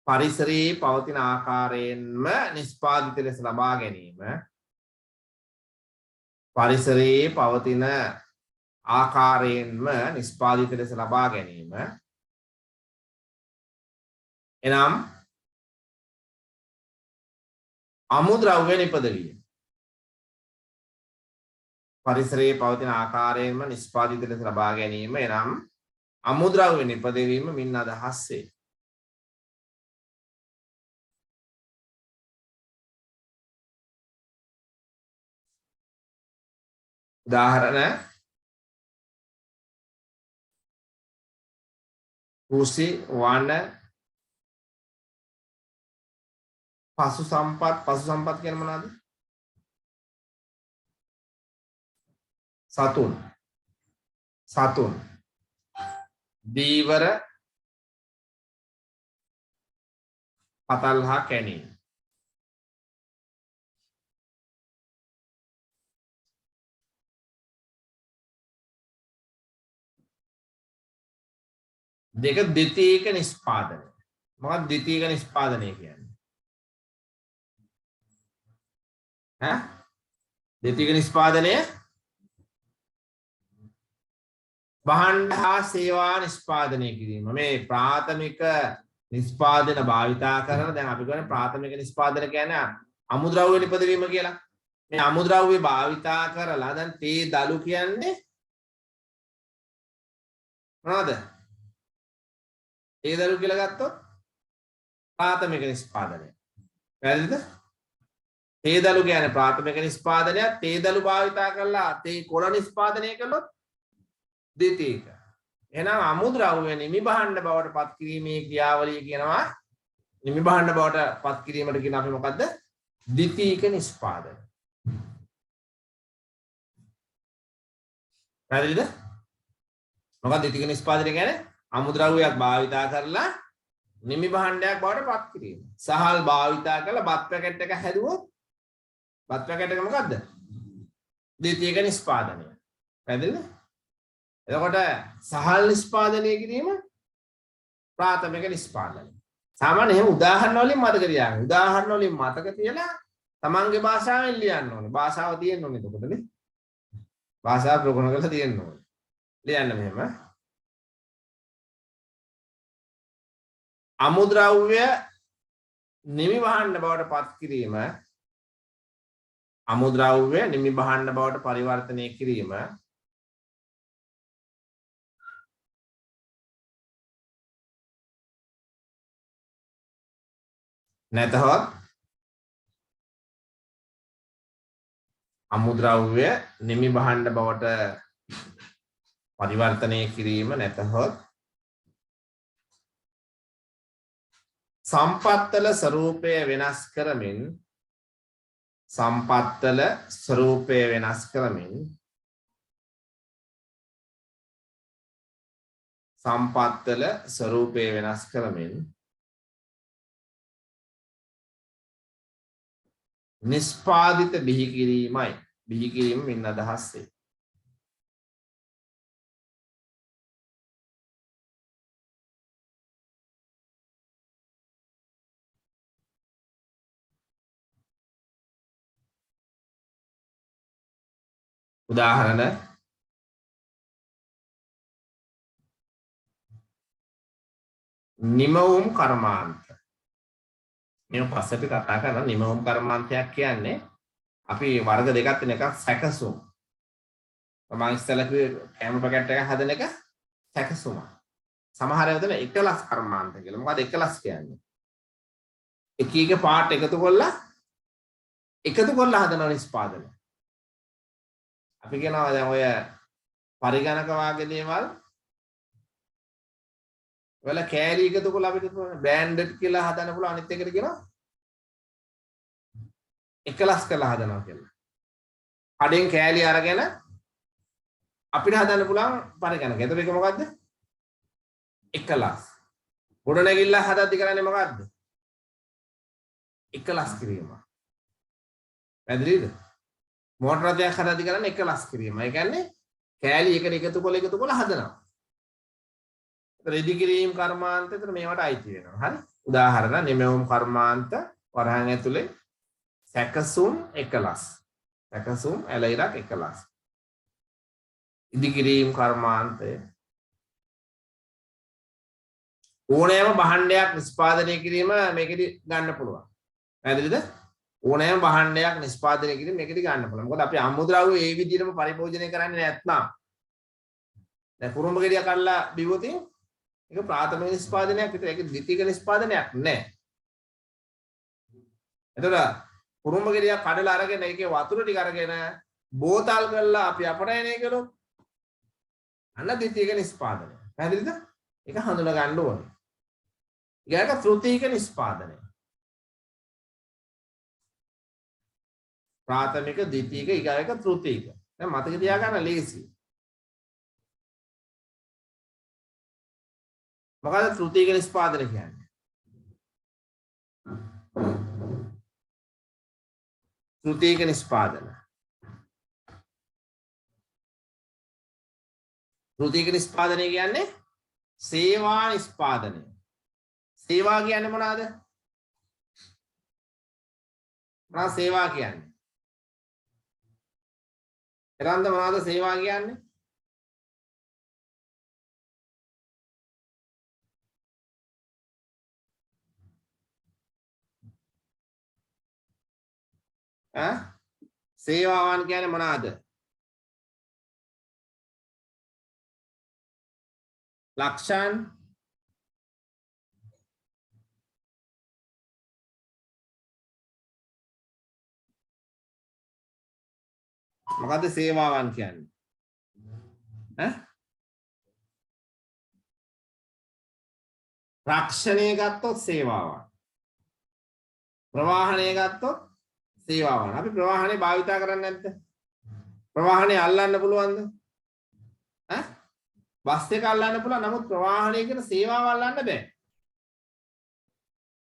පරිසරයේ පවතින ආකාරයෙන්ම නිෂ්පාදිත ලෙස ලබා ගැනීම. පරිසරයේ පවතින ආකාරයෙන්ම නිෂ්පාදිත ලෙස ලබා ගැනීම. එනම් අමුද්‍රව්‍ය නිපදවීම. පරිසරයේ පවතින ආකාරයෙන්ම නිෂ්පාදිත ලෙස ලබා ගැනීම. එනම් අමුද්‍රව්‍ය නිපදවීම මින් අදහස් වේ. උදාහරණ කෘෂි, වන, පශු සම්පත්. පශු සම්පත් කියන්නේ මොනවද? සතුන්, දීවර, පතල් හා කැණි. දෙක ද්විතීයික නිෂ්පාදනය. මොකක්ද ද්විතීයික නිෂ්පාදනය කියන්නේ? ද්විතීයික නිෂ්පාදනය භාණ්ඩ හා සේවා නිෂ්පාදනය කිරීම. මේ ප්‍රාථමික නිෂ්පාදන භාවිතා කරන, දැන් අපි කියන්නේ ප්‍රාථමික නිෂ්පාදන කියන්නේ අමුද්‍රව්‍ය නිපදවීම කියලා. මේ අමුද්‍රව්‍ය භාවිතා කරලා දැන් තේ දලු කියන්නේ මොනවද? තේ දලු කියලා ගත්තොත් ප්‍රාථමික නිෂ්පාදනය. පැහැදිලිද? තේ දළු කියන්නේ ප්‍රාථමික නිෂ්පාදනයක්. තේ දළු භාවිතා කරලා තේ කොළ නිෂ්පාදනය කළොත් ද්විතීක. එහෙනම් අමුද්‍රව්‍ය නිමි භාණ්ඩ බවට පත් කිරීමේ ක්‍රියාවලිය කියනවා නිමි භාණ්ඩ බවට පත් කිරීමට කියන අපි මොකද්ද? ද්විතීක නිෂ්පාදනය. පැහැදිලිද? මොකක්ද ද්විතීක නිෂ්පාදනය කියන්නේ? අමුද්‍රව්‍යයක් භාවිතා කරලා නිමි භාණ්ඩයක් බවට පත් කිරීම. සහල් භාවිතා කරලා බත් පැකට් එක හැදුවොත් බත් පැකට් එක මොකද්ද? ද්විතීක නිෂ්පාදනය. පැහැදිලිද? එතකොට සහල් නිෂ්පාදනය කිරීම ප්‍රාථමික නිෂ්පාදනය. සාමාන්‍ය එහෙම උදාහරණ වලින් මතක තියාගන්න. උදාහරණ වලින් මතක තියලා තමන්ගේ භාෂාවෙන් ලියන්න ඕනේ. භාෂාව තියෙන්න ඕනේ එතකොටනේ. භාෂාව ප්‍රගුණ කරලා තියෙන්න ඕනේ. ලියන්න මෙහෙම. අමුද්‍රව්‍ය නිමි භාණ්ඩ බවට පත් කිරීම අමුද්‍රව්‍ය නිමි භාණ්ඩ බවට පරිවර්තනය කිරීම නැතහොත් අමුද්‍රව්‍ය නිමි භාණ්ඩ බවට පරිවර්තනය කිරීම නැතහොත් සම්පත්තල ස්වරූපය වෙනස් කරමින් සම්පත්තල ස්වරූපය වෙනස් කරමින් සම්පත්තල ස්වරූපය වෙනස් කරමින් නිෂ්පාදිත බිහි කිරීමයි බිහි කිරීම මින් අදහස් වේ. උදාහරණ නිමවුම් කර්මාන්ත. මේ පස්සට කතා කරන නිමවුම් කර්මාන්තයක් කියන්නේ අපි වර්ග දෙකක් තියෙන එකක් සැකසුම්. මම ඉස්සෙල්ලා කිව්වේ කැම පැකට් එක හදන එක සැකසුම. සමහර ඒවා තියෙන එකලස් කර්මාන්ත කියලා. මොකද එකලස් කියන්නේ? එක එක පාර්ට් එකතු කරලා හදන නිෂ්පාදනය. අපි කියනවා දැන් ඔය පරිගණක වාගේ දේවල් වල කෑලි එකතු කරලා අපිට බෑන්ඩඩ් කියලා හදන්න පුළුවන්. අනිත් එකට කියනවා එකලස් කරලා හදනවා කියලා. කඩෙන් කෑලි අරගෙන අපිට හදන්න පුළුවන් පරිගණක. එතකොට ඒක මොකද්ද? එකලස්. ගොඩනැගිල්ල හදද්දි කරන්නේ මොකද්ද? එකලස් කිරීම. පැහැදිලිද? මෝටර රථයක් හදද්දි කරන්නේ එකලස් කිරීම. ඒ කියන්නේ කෑලි එකට එකතු කරලා හදනවා. රෙදි කිරීම කර්මාන්ත විතර මේවට අයිති වෙනවා. හරි? උදාහරණ නිමවුම් කර්මාන්ත වරහන් ඇතුලේ සැකසුම් එකලස්. සැකසුම් ඇලයිරක් එකලස්. ඉදි කිරීම කර්මාන්තය ඕනෑම භාණ්ඩයක් නිෂ්පාදනය කිරීම මේකෙදි ගන්න පුළුවන්. පැහැදිලිද? ඕනෑම භාණ්ඩයක් නිෂ්පාදනය කිරීම මේකෙදි ගන්න පුළුවන්. මොකද අපි අමුද්‍රව්‍ය ඒ විදිහටම පරිභෝජනය කරන්නේ නැත්නම් දැන් කුරුම්බ ගෙඩිය කඩලා බිව්වොත් ඒක ප්‍රාථමික නිෂ්පාදනයක් විතර. ඒක ද්විතීක නිෂ්පාදනයක් නෑ. එතකොට කුරුම්බ ගෙඩිය කඩලා අරගෙන ඒකේ වතුර ටික අරගෙන බෝතල් කරලා අපි අපනයනය කළොත් අන්න ද්විතීක නිෂ්පාදනය. පැහැදිලිද? ඒක හඳුනා ගන්න ඕනේ. ඊගාක තෘතීක නිෂ්පාදනය. ප්‍රාථමික ද්විතීක ඊගාක තෘතීක. දැන් මතක තියාගන්න ලේසි. මොකද තෘතීක නිෂ්පාදනය කියන්නේ? තෘතීක නිෂ්පාදන. තෘතීක නිෂ්පාදනය කියන්නේ සේවා නිෂ්පාදනය. සේවා කියන්නේ මොනවාද? මොනවාද සේවා කියන්නේ? එරන්ද මොනවාද සේවා කියන්නේ? සේවාවන් කියන්නේ මොනවාද? ලක්ෂණ මොකද්ද සේවාවන් කියන්නේ? ඈ? රක්ෂණය ගත්තොත් සේවාවන්. ප්‍රවාහණය ගත්තොත් සේවාවන්. අපි ප්‍රවාහණය භාවිතා කරන්නේ නැද්ද? ප්‍රවාහණය අල්ලන්න පුළුවන්ද? ඈ? බස් එක අල්ලන්න පුළුවන්. නමුත් ප්‍රවාහණය කියන සේවාව අල්ලන්න බෑ.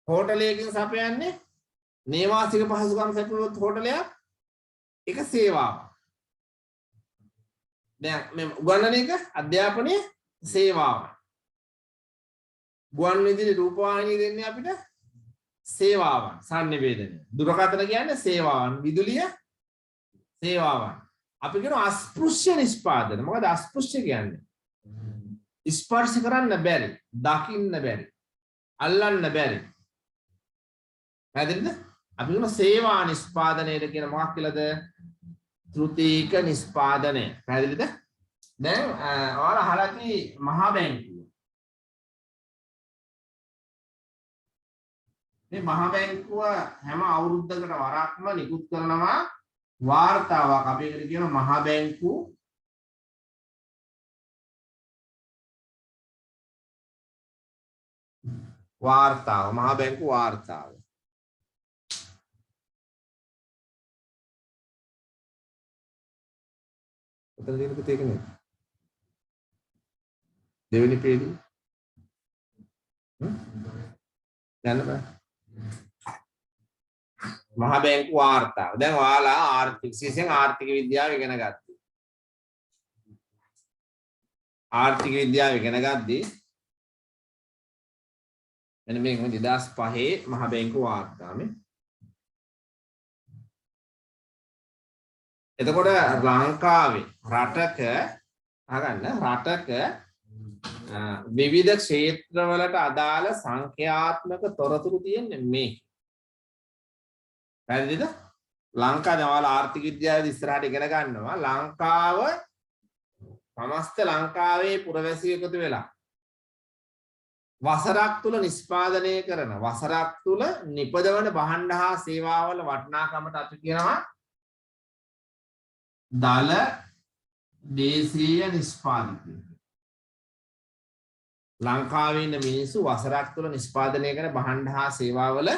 හෝටලයකින් සපයන්නේ නේවාසික පහසුකම් සැපයුවත් හෝටලයක් ඒක සේවාවක්. දැන් මේ උගන්වන එක අධ්‍යාපනයේ සේවාවක්. ගුවන් විදුලි රූපවාහිනිය දෙන්නේ අපිට සේවාවන් sannivedana. දුරකථන කියන්නේ සේවාවන්. විදුලිය සේවාවන්. අපි කියන අස්පෘශ්‍ය නිෂ්පාදන. මොකද අස්පෘශ්‍ය කියන්නේ? ස්පර්ශ කරන්න බැරි, දකින්න බැරි, අල්ලන්න බැරි. පැහැදිලිද? අපි කියන සේවා නිෂ්පාදනයේද කියන මොකක් කියලාද? ත්‍ෘතීක නිෂ්පාදනය. පැහැදිලිද? දැන් ඔයාලා අහලා ඇති මහා බැංකුව. මේ මහා බැංකුව හැම අවුරුද්දකට වරක්ම නිකුත් කරනවා වාර්තාවක්. අපි ඒකට කියනවා මහා බැංකුව වාර්තාව. මහා බැංකුව වාර්තාව. උතන දෙන්න පුතේ කෙනෙක්. දෙවෙනි පේළිය. යන්න බෑ. මහා බැංකුව වාර්තාව. දැන් ඔයාලා ආර්ථික විශේෂයෙන් ආර්ථික විද්‍යාව ඉගෙන ගත්තා. ආර්ථික විද්‍යාව ඉගෙන ගද්දී මෙන්න මේක 2005 මහා බැංකුව වාර්තාවේ. එතකොට ලංකාවේ රටක අහගන්න රටක විවිධ ක්ෂේත්‍රවලට අදාළ සංඛ්‍යාත්මක තොරතුරු තියෙන්නේ මේක. පැහැදිලිද? ලංකාවේ ඔයාලා ආර්ථික විද්‍යාවේ ඉස්සරහට ඉගෙන ගන්නවා ලංකාව සමස්ත ලංකාවේ පුරවැසියෝ එකතු වෙලා වසරක් තුල නිෂ්පාදනය කරන වසරක් තුල නිපදවන භාණ්ඩ හා සේවාවල වටිනාකමට අපි කියනවා දල දේශීය නිෂ්පාදිතය. ලංකාවේ ඉන්න මිනිස්සු වසරක් තුල නිෂ්පාදනය කරන භාණ්ඩ හා සේවාවල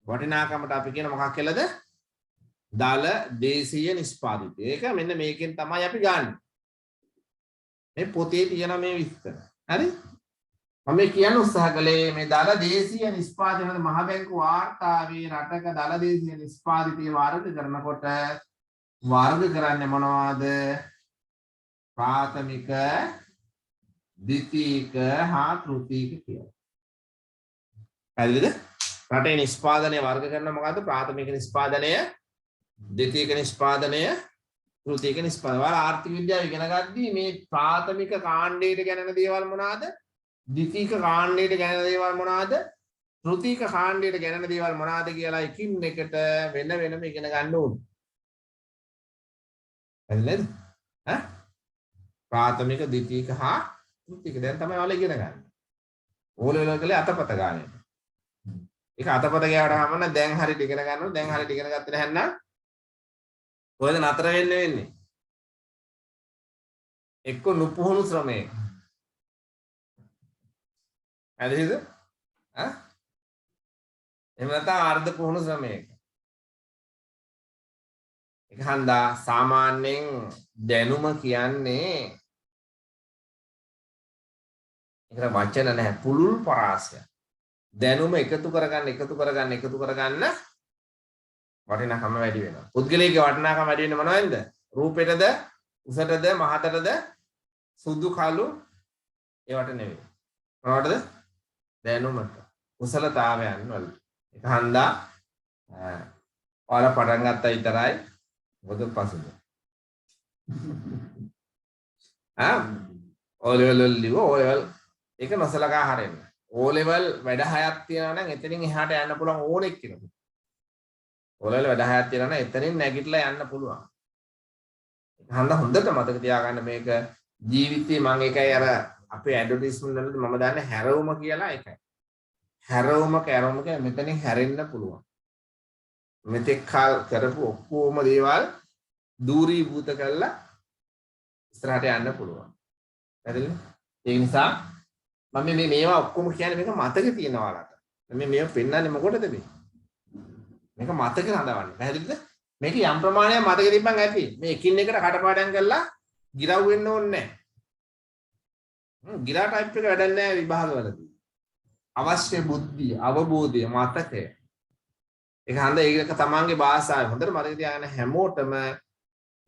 වටිනාකමට අපි කියන මොකක් කියලාද? දල දේශීය නිෂ්පාදිතය. ඒක මෙන්න මේකෙන් තමයි අපි ගන්න. මේ පොතේ තියෙන මේ විස්තර. හරි? මම කියන්න උත්සාහ කළේ මේ දල දේශීය නිෂ්පාදනය මහ බැංකුව වාර්තාවේ රටක දල දේශීය නිෂ්පාදිතය වර්ග කරනකොට වර්ග කරන්නේ මොනවද? ප්‍රාථමික, ද්විතීක හා තෘතීක කියලා. හරිද? රටේ නිෂ්පාදනය වර්ග කරන මොකද්ද? ප්‍රාථමික නිෂ්පාදනය, ද්විතීක නිෂ්පාදනය, තෘතීක නිෂ්පාදනය. ඔයාලා ආර්ථික විද්‍යාව ඉගෙන ගද්දී මේ ප්‍රාථමික කාණ්ඩයට ගැනෙන දේවල් මොනවාද? ද්විතීක කාණ්ඩයට ගැනෙන දේවල් මොනවාද? තෘතීක කාණ්ඩයට ගැනෙන දේවල් මොනවාද කියලා එකින් එකට වෙන වෙනම ඉගෙන ගන්න ඕනේ. හරිද? ඈ? ප්‍රාථමික, ද්විතීක හා තෘතීක දැන් තමයි ඔයාලා ඉගෙන ගන්න. ඕලෙවල් කලේ අතපත ගන්න. ඒක අතපත ගියාට හමන දැන් හරියට ඉගෙන ගන්නවා. දැන් හරියට ඉගෙන ගත්තේ නැත්නම් කොහෙද නතර වෙන්නේ? එක්ක නුපුහුණු ශ්‍රමයේ. හරිද? ඈ? එහෙම නැත්නම් අර්ධ පුහුණු ශ්‍රමයක. ඒක හන්දා සාමාන්‍යයෙන් දැනුම කියන්නේ ඒකට වචන නැහැ පුළුල් පරාසය. දැනුම එකතු කරගන්න වටිනාකම වැඩි වෙනවා. පුද්ගලයාගේ වටිනාකම වැඩි වෙන්නේ මොනවෙන්ද? රූපෙටද, උසටද, මහතටද, සුදු කළු ඒවට නෙවෙයි. මොනවටද? දැනුමට. කුසලතාවයන් වලට. ඒක හන්දා ඔයාලා පටන් ගත්තා විතරයි මොකද පසුද? O level ඒක නොසලකා හරින්න. O level වැඩ හයක් තියනවා නම් එතනින් එහාට යන්න පුළුවන් ඕනෙක් කෙනෙකුට. O level වැඩ හයක් තියනවා නම් එතනින් නැගිටලා යන්න පුළුවන්. ඒක හොඳට මතක තියාගන්න මේක ජීවිතේ මම ඒකයි අර අපේ ඇඩ්වර්ටයිස්මන්ට් වලදී මම දාන්නේ හැරවුම කියලා එකයි. හැරවුම කියන්නේ මෙතනින් හැරෙන්න පුළුවන්. මෙතෙක් කල් කරපු ඔක්කොම දේවල් දූරීභූත කරලා ඉස්සරහට යන්න පුළුවන්. හරිද? ඒ නිසා මම මේවා ඔක්කොම කියන්නේ මේක මතකේ තියනවාලට. මේව පෙන්නන්නේ මොකටද මේ? මේක මතකේ හදවන්න. පැහැදිලිද? මේක යම් ප්‍රමාණයක් මතකේ තිබ්බන් ඇති. මේ එකින් එකට කටපාඩම් කරලා ගිරව් වෙන්න ඕනේ නැහැ. ගිරා ටයිප් එක වැඩක් නැහැ විභාගවලදී. අවශ්‍ය බුද්ධිය, අවබෝධය, මතකය. ඒක හන්ද ඒක තමන්ගේ භාෂාවෙන් හොඳට මතක තියාගන්න හැමෝටම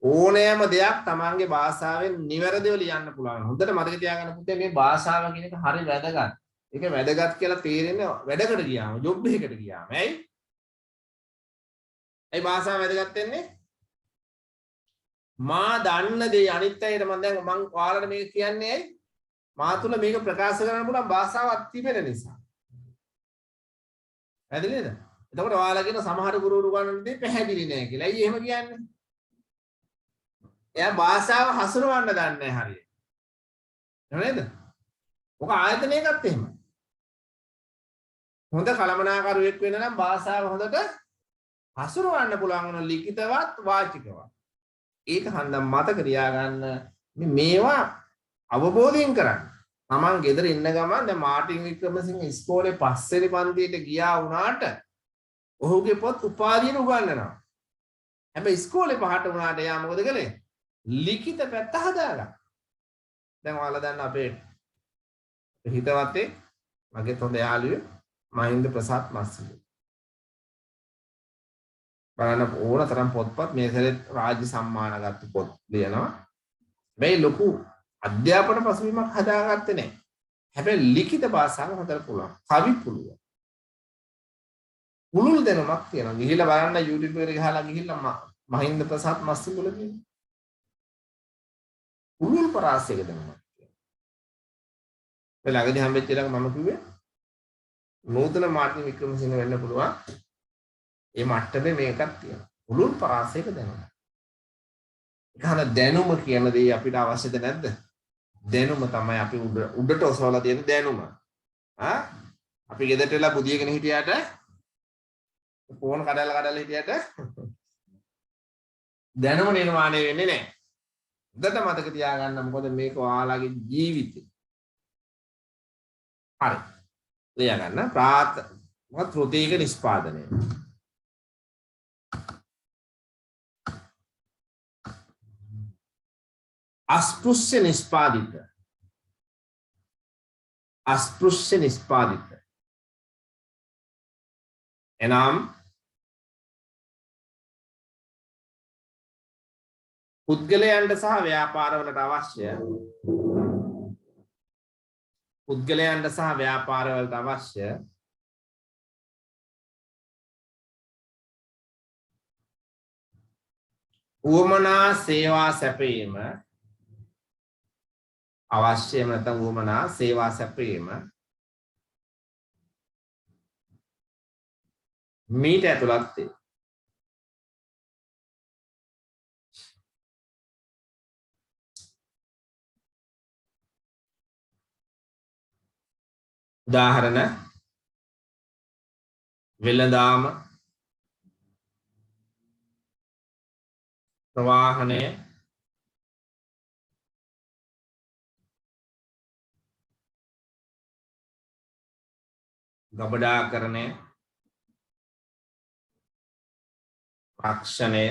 ඕනෑම දෙයක් තමන්ගේ භාෂාවෙන් නිවැරදිව ලියන්න පුළුවන්. හොඳට මතක තියාගන්න පුතේ මේ භාෂාව කියන එක හරි වැදගත්. ඒක වැදගත් කියලා තේරෙන්නේ වැඩකට ගියාම, ජොබ් එකකට ගියාම. ඇයි භාෂාව වැදගත් වෙන්නේ? මා දන්න දේ අනිත් අයට මම ඔයාලට මේක කියන්නේ ඇයි? මා තුල මේක ප්‍රකාශ කරන්න පුළුවන් භාෂාවක් තිබෙන නිසා. පැහැදිලි නේද? එතකොට ඔයාලා කියන සමහර ගුරුවරු ගන්න දේ පැහැදිලි නෑ කියලා. ඇයි එහෙම කියන්නේ? එයා භාෂාව හසුරවන්න දන්නේ නැහැ හරියට. නේද? ඔක ආයතනයකත් එහෙමයි. හොඳ කළමනාකරුවෙක් වෙන්න නම් භාෂාව හොඳට හසුරවන්න පුළුවන් වෙන ලිඛිතවත් වාචිකවත්. ඒක හන්දම් මතක තියාගන්න මේවා අවබෝධයෙන් කරන්න. තමන් ගෙදර ඉන්න ගමන් දැන් මාටින් වික්‍රමසිංහ ඉස්කෝලේ පස්වෙනි පන්තියට ගියා වුණාට ඔහුගේ පොත් උපාධියට උගන්වනවා. හැබැයි ඉස්කෝලේ පහට වුණාට එයා මොකද කළේ? ලිඛිත පැත්ත හදාගන්න. දැන් ඔයාලා දන්න අපේ හිතවතේ මගේ හොඳ යාළුවෙක් මහින්ද ප්‍රසාද් මස්සිලි. බලන්න ඕන තරම් පොත්පත් මේ සැරේ රාජ්‍ය සම්මාන ගත්ත පොත් ලියනවා. මේ ලොකු අධ්‍යාපන පසුබිමක් හදාගත්තේ නැහැ. හැබැයි ලිඛිත භාෂාව හොඳට පුළුවන්. කවි පුළුවන්. පුළුල් දෙනමක් තියෙනවා. ගිහිල්ලා බලන්න YouTube එකේ ගහලා ගිහිල්ලා මහින්ද ප්‍රසාද් මස්සිලි කියන පුළුල් පරාසයක දෙනමක් තියෙනවා. ඒ ළඟදී හම්බෙච්ච ළඟ මම කිව්වේ නූතන මාර්ටින් වික්‍රමසිංහ වෙන්න පුළුවන්. ඒ මට්ටමේ මේකක් තියෙනවා. පුළුල් පරාසයක දැනුම. ඒකන දැනුම කියන දේ අපිට අවශ්‍යද නැද්ද? දැනුම තමයි අපි උඩට ඔසවලා තියෙන දැනුම. අපි ගෙදරට වෙලා බුදියගෙන හිටියට ෆෝන් කඩලා හිටියට දැනුම නිර්මාණය වෙන්නේ නැහැ. උඩට මතක තියාගන්න මොකද මේක ඔයාලගේ ජීවිතේ. හරි. ලියගන්න ත්‍ෘතීක නිෂ්පාදනය. अस्पृश्य निष्पादित एनाम පුද්ගලයන්ට සහ ව්‍යාපාරවලට අවශ්‍ය උවමනා සේවා සැපයීම අවශ්‍යම නැත්නම් උවමනා සේවා සැපයීම මීට ඇතුළත් වේ. උදාහරණ වෙළඳාම ප්‍රවාහනය ගබඩාකරණය රක්ෂණය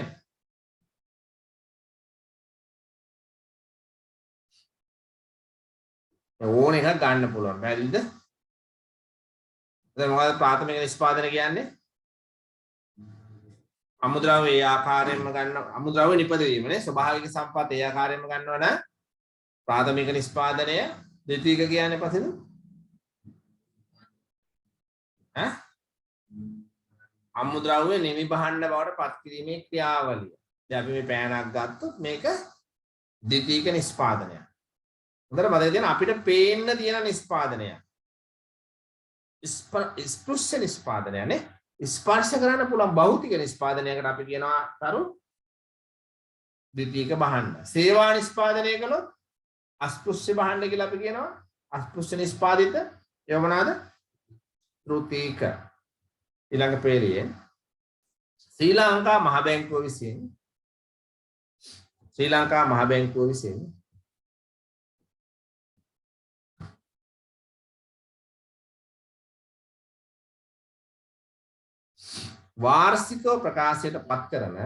ඕන එකක් ගන්න පුළුවන්. පැහැදිලිද? දැන් මොකද ප්‍රාථමික නිෂ්පාදනය කියන්නේ? අමුද්‍රව්‍ය ඒ ආකාරයෙන්ම ගන්න අමුද්‍රව්‍ය නිපදවීමනේ. ස්වභාවික සම්පත් ඒ ආකාරයෙන්ම ගන්නවා නම් ප්‍රාථමික නිෂ්පාදනය. ද්විතීක කියන්නේ පස්සේ අමුද්‍රව්‍ය නිමි බහන්න බවට පත් කිරීමේ ක්‍රියාවලිය. දැන් අපි මේ පෑනක් ගත්තොත් මේක ද්විතීක නිෂ්පාදනයක්. හොඳට මතක තියාගන්න අපිට පේන්න තියෙන නිෂ්පාදනයක්. ස්පෘශ්‍ය නිෂ්පාදනය නේ. ස්පර්ශ කරන්න පුළුවන් භෞතික නිෂ්පාදනයකට අපි කියනවා තරු ද්විතීක භාණ්ඩ. සේවා නිෂ්පාදනය කළොත් අස්පෘශ්‍ය භාණ්ඩ කියලා අපි කියනවා. අස්පෘශ්‍ය නිෂ්පාදිත ඒව මොනවාද? ත්‍ෘතීක. ඊළඟ පේළියෙන් ශ්‍රී ලංකා මහ බැංකුව විසින් ශ්‍රී ලංකා මහ බැංකුව විසින් වාර්ෂිකව ප්‍රකාශයට පත් කරන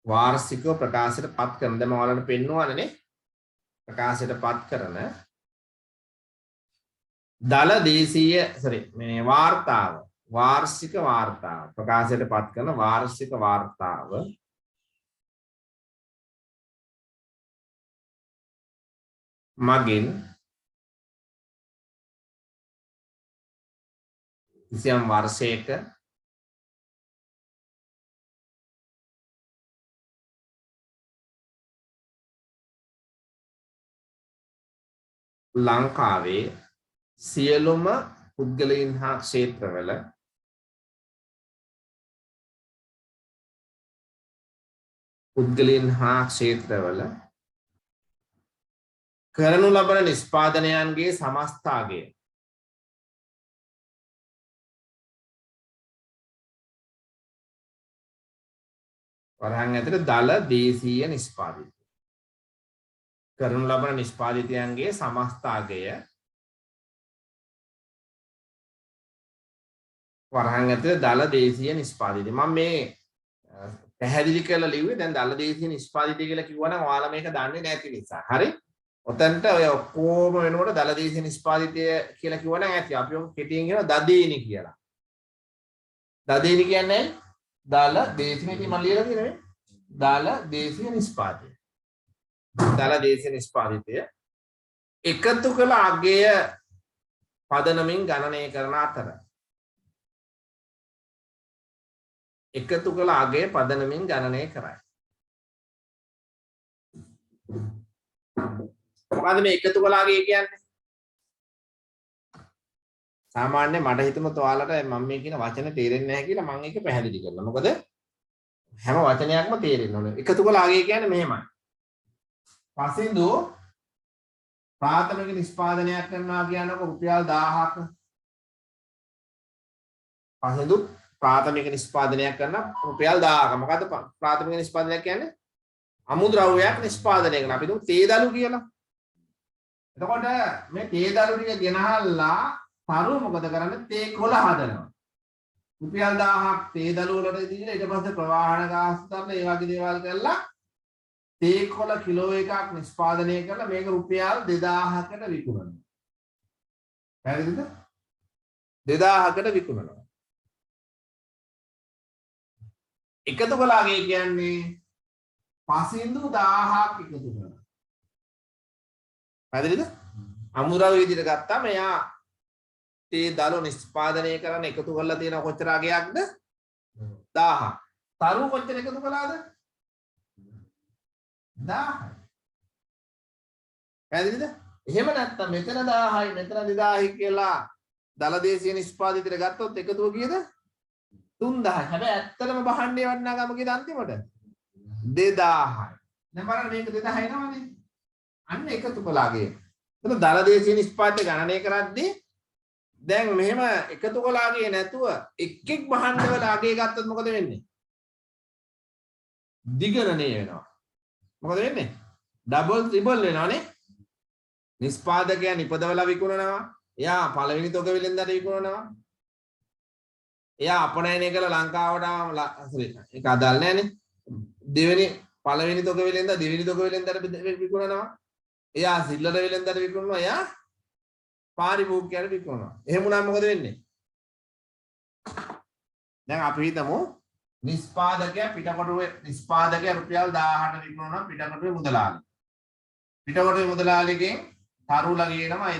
වාර්ෂිකව ප්‍රකාශයට පත් කරන දැන් මම ඔයාලට පෙන්වන්නනේ ප්‍රකාශයට පත් කරන දල දේශීය මේ වාර්තාව වාර්ෂික වාර්තාව ප්‍රකාශයට පත් කරන වාර්ෂික වාර්තාව මගින් කිසියම් වර්ෂයක ලංකාවේ සියලුම පුද්ගලයන් හා ක්ෂේත්‍රවල කරනු ලබන නිෂ්පාදනයන්ගේ සමස්ථාගය වරහන් ඇතුළේ දල දේශීය නිෂ්පාදිත කරනු ලබන නිෂ්පාදිතයන්ගේ සමස්ථාගය වරහන් ඇතුළේ දල දේශීය නිෂ්පාදිත මම මේ පැහැදිලි කරලා ලිව්වේ දැන් දල දේශීය නිෂ්පාදිතය කියලා කිව්වනම් ඔයාලා මේක දන්නේ නැති නිසා හරි ඔතනට ඔය ඔක්කොම වෙනකොට දල දේශීය නිෂ්පාදිතය කියලා කිව්වනම් ඇති අපි ඔක කෙටියෙන් කියනවා දදේනි කියලා දදේනි කියන්නේ දල දේශීය මම ලියලා තියෙනවා දල දේශීය නිෂ්පාදිතය දල දේශීය නිෂ්පාදිතය එකතු කළ අගය පදනමින් ගණනය කරන අතර එකතු කළ අගය පදනමින් ගණනය කරයි. මොකද මේ එකතු කළ අගය කියන්නේ? සාමාන්‍ය මට හිතුණොත් ඔයාලට මම මේ කියන වචන තේරෙන්නේ නැහැ කියලා මම ඒක පැහැදිලි කරනවා. මොකද හැම වචනයක්ම තේරෙන්න ඕනේ. එකතු කළ අගය කියන්නේ මෙහෙමයි. පසින්දු ප්‍රාථමික නිෂ්පාදනයක් කරනවා කියනකොට රුපියල් 1000ක පසින්දු ප්‍රාථමික නිෂ්පාදනයක් කරන රුපියල් 1000ක මොකද්ද ප්‍රාථමික නිෂ්පාදනයක් කියන්නේ අමුද්‍රව්‍යයක් නිෂ්පාදනය කරන අපි දුක් තේදලු කියලා. එතකොට මේ තේදලු ටික ගෙනහල්ලා තරු මොකද කරන්නේ තේ කොළ හදනවා. රුපියල් 1000ක් තේදලු වලට දීලා ඊට පස්සේ ප්‍රවාහන ගාස්තු තරල ඒ වගේ දේවල් කරලා තේ කොළ කිලෝ එකක් නිෂ්පාදනය කරලා මේක රුපියල් 2000කට විකුණනවා. පැහැදිලිද? 2000කට විකුණනවා. එකතු කළාගේ කියන්නේ පසින්දු 1000ක් එකතු කරනවා. පැහැදිලිද? අමුද්‍රව්‍ය විදිහට ගත්තාම එයා තේ දළු නිෂ්පාදනය කරන එකතු කරලා තියෙන කොච්චර අගයක්ද? 1000ක්. තරු කොච්චර එකතු කළාද? 1000යි. පැහැදිලිද? එහෙම නැත්නම් මෙතන 1000යි මෙතන 2000යි කියලා දල දේශීය නිෂ්පාදිතයට ගත්තොත් එකතුව කීයද? 3000යි. හැබැයි ඇත්තටම බහන්නේ වටිනාකම කීයද අන්තිමට? 2000යි. දැන් බලන්න මේක 2000යි නවනේ. අන්න එකතු කළාගේ. එතන දල දේශීය නිෂ්පාදිත ගණනය කරද්දී දැන් මෙහෙම එකතු කළාගේ නැතුව එක් බහන්න වල අගේ ගත්තොත් මොකද වෙන්නේ? දිගරණය වෙනවා. මොකද වෙන්නේ? ඩබල් ට්‍රිපල් වෙනවනේ. නිෂ්පාදකයා නිපදවලා විකුණනවා. එයා පළවෙනි තොග වෙලෙන්දට විකුණනවා. එයා අපනයනය කළ ලංකාවට ඒක අදාළ නැහැනේ. පළවෙනි තොග වෙලෙන්ද දෙවෙනි තොග වෙලෙන්දට විකුණනවා. එයා සිල්ලර වෙලෙන්දට විකුණනවා. එයා පාරිභෝගිකයන්ට විකුණනවා. එහෙම වුණාම මොකද වෙන්නේ? දැන් අපි හිතමු නිෂ්පාදකයා රුපියල් 1000ට විකුණනවා පිටකොටුවේ මුදලාලි. පිටකොටුවේ මුදලාලිගෙන් තරුලා ගේනවා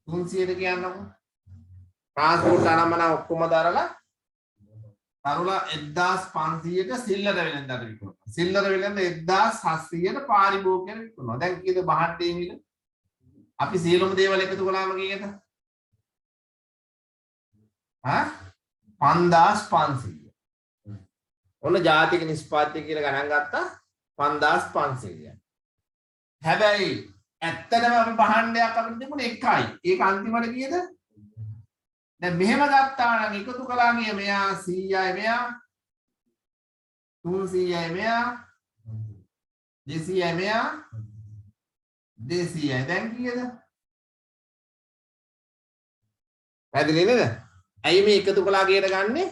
1300ට කියන්නකො. ට්‍රාන්ස්පෝර්ට් අනම්මන ඔක්කොම දරලා තරුලා 1500ට සිල්ලර වෙලෙන්දට විකුණනවා. සිල්ලර වෙලෙන්ද 1700ට පාරිභෝගිකයන්ට විකුණනවා. දැන් කීයද බහණ්ඩේ මිල? අපි සියලුම දේවල් එකතු කළාම කීයද? 5500. ඔන්න ජාතික නිෂ්පාදිතය කියලා ගණන් ගත්තා 5500. හැබැයි ඇත්තටම අපි භාණ්ඩයක් අපිට තිබුණේ එකයි. ඒක අන්තිමට කීයද? දැන් මෙහෙම ගත්තා නම් එකතු කළා කිය මෙයා 100යි මෙයා 300යි මෙයා 200යි මෙයා 200යි. දැන් කීයද? පැහැදිලි නේද? ඇයි මේ එකතු කළා කියන ගන්නෙ?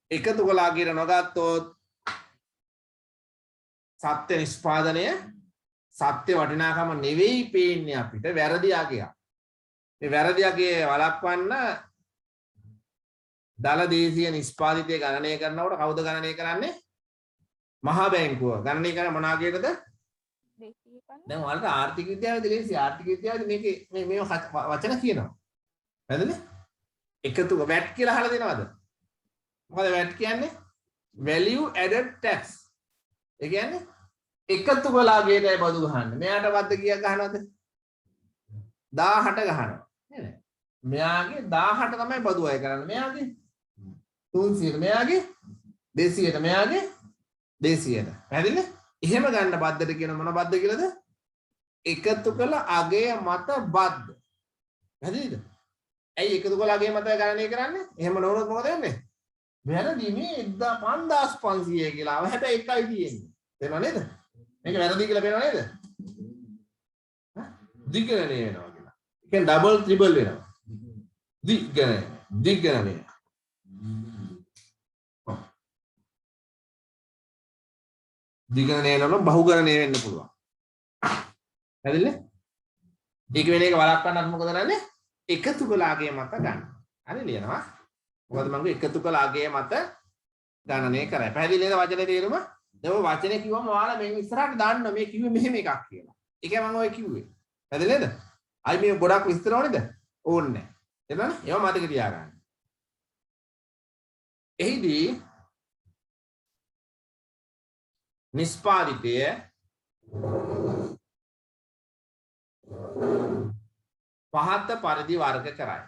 එකතු කළා කියන නොගත්තොත් සත්‍ය නිෂ්පාදනය සත්‍ය වටිනාකම නෙවෙයි පේන්නේ අපිට වැරදි අගයක්. මේ වැරදි අගය වළක්වන්න දල දේශීය නිෂ්පාදිතය ගණනය කරනකොට කවුද ගණනය කරන්නේ? මහා බැංකුව. ගණනය කරන මොන අගයකද? දැන් ඔයාලට ආර්ථික විද්‍යාවේදී ලේසි. ආර්ථික විද්‍යාවේදී මේ වචන කියනවා. හරිද? එකතු වැට් කියලා අහලා දෙනවද? මොකද වැට් කියන්නේ? value added tax. ඒ කියන්නේ එකතු කළා ගේටයි බදු ගහන්නේ. මෙයාට වද්ද කීයක් ගහනවද? 18 ගහනවා. නේද? මෙයාගේ 18 තමයි බදු අය කරන්නේ. මෙයාගේ 300ට මෙයාගේ 200ට මෙයාගේ 200ට. පැහැදිලිද? එහෙම ගන්න බද්දට කියන මොන බද්ද කියලාද? එකතු කළ අගය මත බද්ද. පැහැදිලිද? ඇයි එකතු කළ අගය මත ගණනය කරන්නේ? එහෙම නොවුනොත් මොකද වෙන්නේ? වැරදි මේ 5500 කියලා. හැබැයි එකයි තියෙන්නේ. තේරෙනව නේද? මේක වැරදි කියලා පේනව නේද? දිග්ගණනය වෙනවා කියලා. ඒ කියන්නේ ඩබල් ට්‍රිපල් වෙනවා. දිග්ගණනය. දිගණනය නම් බහුගණනය වෙන්න පුළුවන්. හරිද? ඒක වෙන එක වළක්වන්නත් මොකද කරන්නේ? එකතු කළාගේ මත ගන්න. හරි ලියනවා. මොකද මම එකතු කළාගේ මත ගණනය කරා. පැහැදිලි නේද වචනේ තේරුම? දැන් ඔය වචනේ කිව්වම ඔයාලා මේ ඉස්සරහට දාන්න මේ කිව්වේ මෙහෙම එකක් කියලා. ඒකයි මම ඔය කිව්වේ. පැහැදිලි නේද? අයි මේ ගොඩක් විස්තර ඕනේද? ඕනේ නැහැ. එතනනේ ඒවා මතක තියාගන්න. එහිදී නිෂ්පාදිතය පහත පරිදි වර්ග කරයි.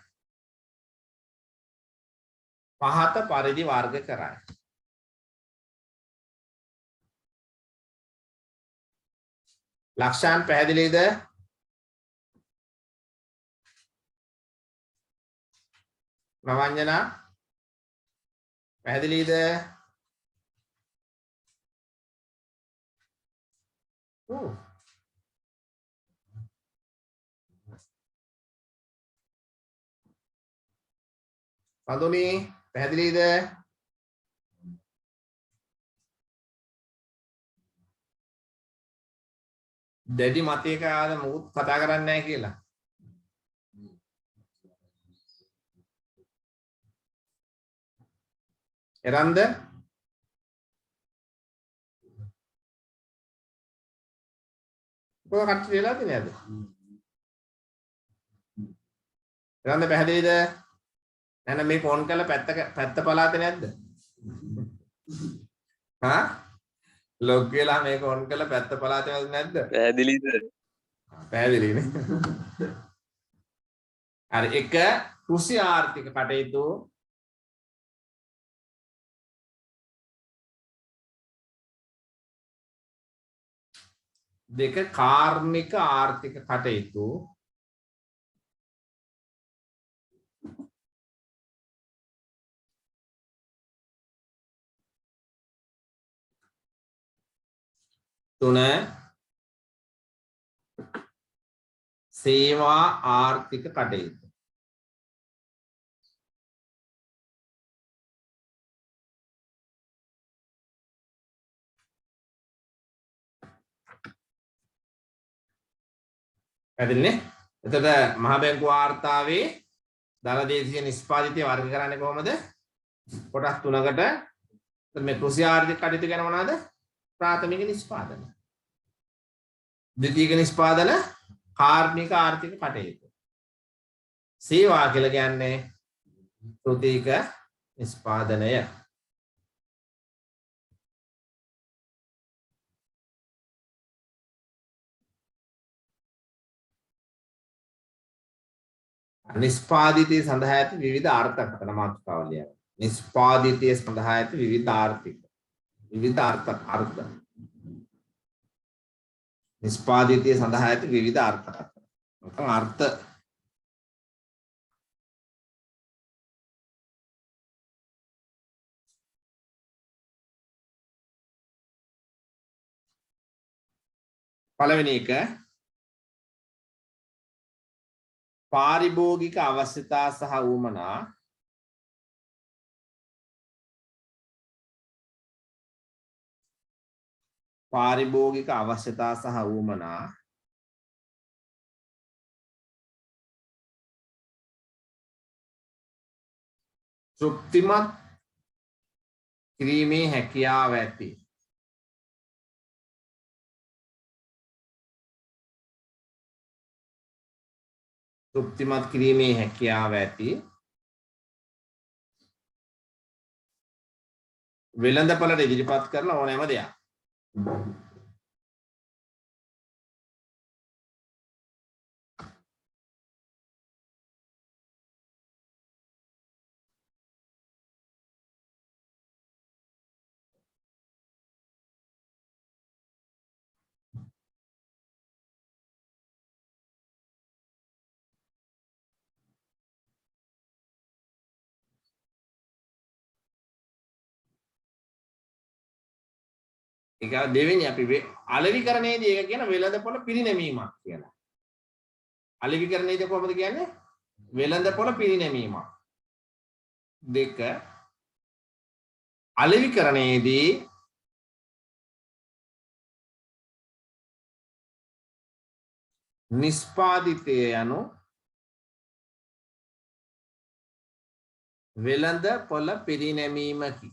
පහත පරිදි වර්ග කරයි. ලක්ෂාන් පැහැදිලිද? නවංජනා පැහැදිලිද? සඳුනි පැහැදිලිද? දැඩි මතයක ආද මොකුත් කතා කරන්නේ නැහැ කියලා. එරන්ද කොහොම කට්ටි වෙලා තියෙන්නේ නැද්ද? එරන්ද පැහැදිලිද? නැන මේ ෆෝන් කරලා පැත්ත පලාතේ නැද්ද? හා? ලොග් වෙලා මේක ඔන් කරලා පැත්ත පලාතේ නැද්ද? පැහැදිලිද? පැහැදිලිනේ. හරි එක කෘෂි ආර්ථික කටයුතු දෙක කාර්මික ආර්ථික කටයුතු තුන සේවා ආර්ථික කටයුතු. පැහැදිලිනේ? එතකොට මහ බැංකු වාර්තාවේ දල දේශීය නිෂ්පාදිතය වර්ග කරන්නේ කොහොමද? කොටස් තුනකට. මේ කෘෂි ආර්ථික කටයුතු ගැන මොනවද? ප්‍රාථමික නිෂ්පාදන. ද්විතීයික නිෂ්පාදන කාර්මික ආර්ථික කටයුතු. සේවා කියලා කියන්නේ තෘතීයික නිෂ්පාදනය. නිෂ්පාදිතය සඳහා ඇති විවිධ අර්ථකථන මාතෘකාවල ලියන්න. නිෂ්පාදිතය සඳහා ඇති විවිධ ආර්ථික විවිධ අර්ථ නිෂ්පාදිතය සඳහා ඇති විවිධ අර්ථකථන. නැත්නම් අර්ථ පළවෙනි එක පාරිභෝගික අවශ්‍යතා සහ උවමනා පාරිභෝගික අවශ්‍යතා සහ උවමනා තෘප්තිමත් කිරීමේ හැකියාව ඇති තෘප්තිමත් කිරීමේ හැකියාව ඇති වෙළඳපළට ඉදිරිපත් කරන ඕනෑම දෙයක්. ඒක දෙවෙනි අපි අලෙවිකරණයේදී ඒක කියන වෙළඳපොළ පිරිනැමීමක් කියලා. අලෙවිකරණයේදී කොහොමද කියන්නේ? වෙළඳපොළ පිරිනැමීමක්. දෙක අලෙවිකරණයේදී නිෂ්පාදිතය යනු වෙළඳපොළ පිරිනැමීමකි.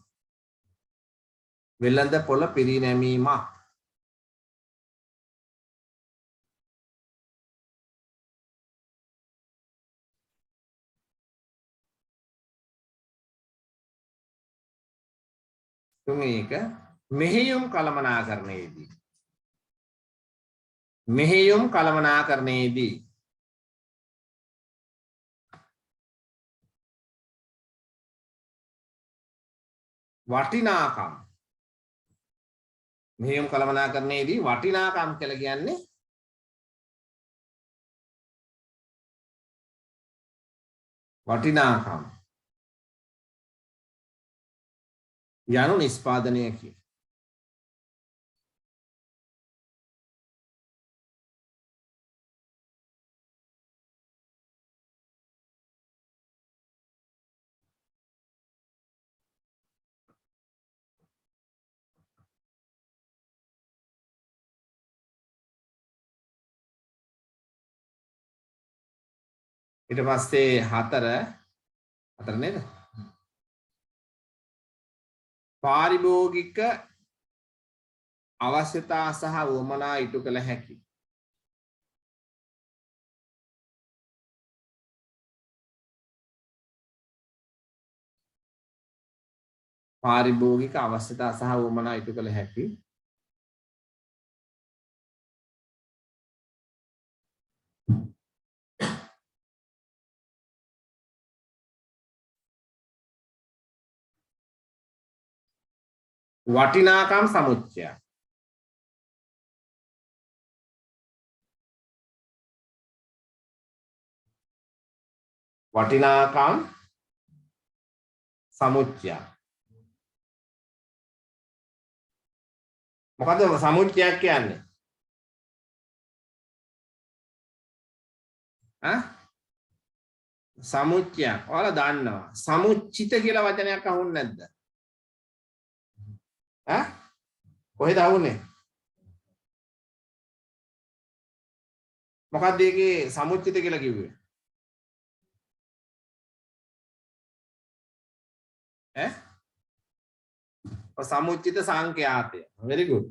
වෙළඳපොළ පිරිනැමීමක්. තුන්වෙනි එක මෙහෙයුම් කළමනාකරණයේදී වටිනාකම් මෙහෙයුම් කළමනාකරණයේදී වටිනාකම් කියලා කියන්නේ වටිනාකම් යනු නිෂ්පාදනයකි. ඊට පස්සේ හතර නේද? පාරිභෝගික අවශ්‍යතා සහ වමනා ඉටු කළ හැකි. පාරිභෝගික අවශ්‍යතා සහ වමනා ඉටු කළ හැකි. වටිනාකම් සමුච්චය. වටිනාකම් සමුච්චය. මොකද සමුච්චයක් කියන්නේ? සමුච්චයක්. ඔයාලා දන්නවා. සමුච්චිත කියලා වචනයක් අහුන්නේ නැද්ද? කොහෙද ආවුනේ? මොකක්ද ඒකේ සමුච්චිත කියලා කිව්වේ? සමුච්චිත සංඛ්‍යාතය. very good.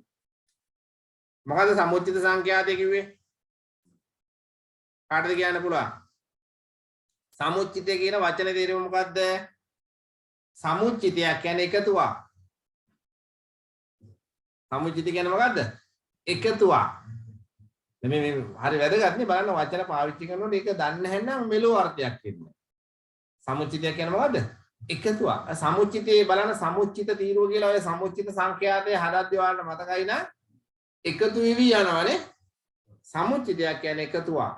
මොකද්ද සමුච්චිත සංඛ්‍යාතය කිව්වේ? කාටද කියන්න පුළුවන්? සමුච්චිතය කියන වචනේ තේරුම මොකද්ද? සමුච්චිතයක් කියන්නේ එකතුවක්. සමුච්චිත කියන්නේ මොකද්ද? එකතුවක්. මේ හරි වැදගත් නේ බලන්න වචන පාවිච්චි කරනකොට ඒක දන්නේ නැත්නම් මෙලෝ අර්ථයක් එන්නේ. සමුච්චිතය කියන්නේ මොකද්ද? එකතුවක්. සමුච්චිතේ බලන්න සමුච්චිත තීරුව කියලා ඔය සමුච්චිත සංඛ්‍යාතයේ හදද්දී ඔයාලට මතකයි නා එකතු වෙවි යනවානේ. සමුච්චිතයක් කියන්නේ එකතුවක්.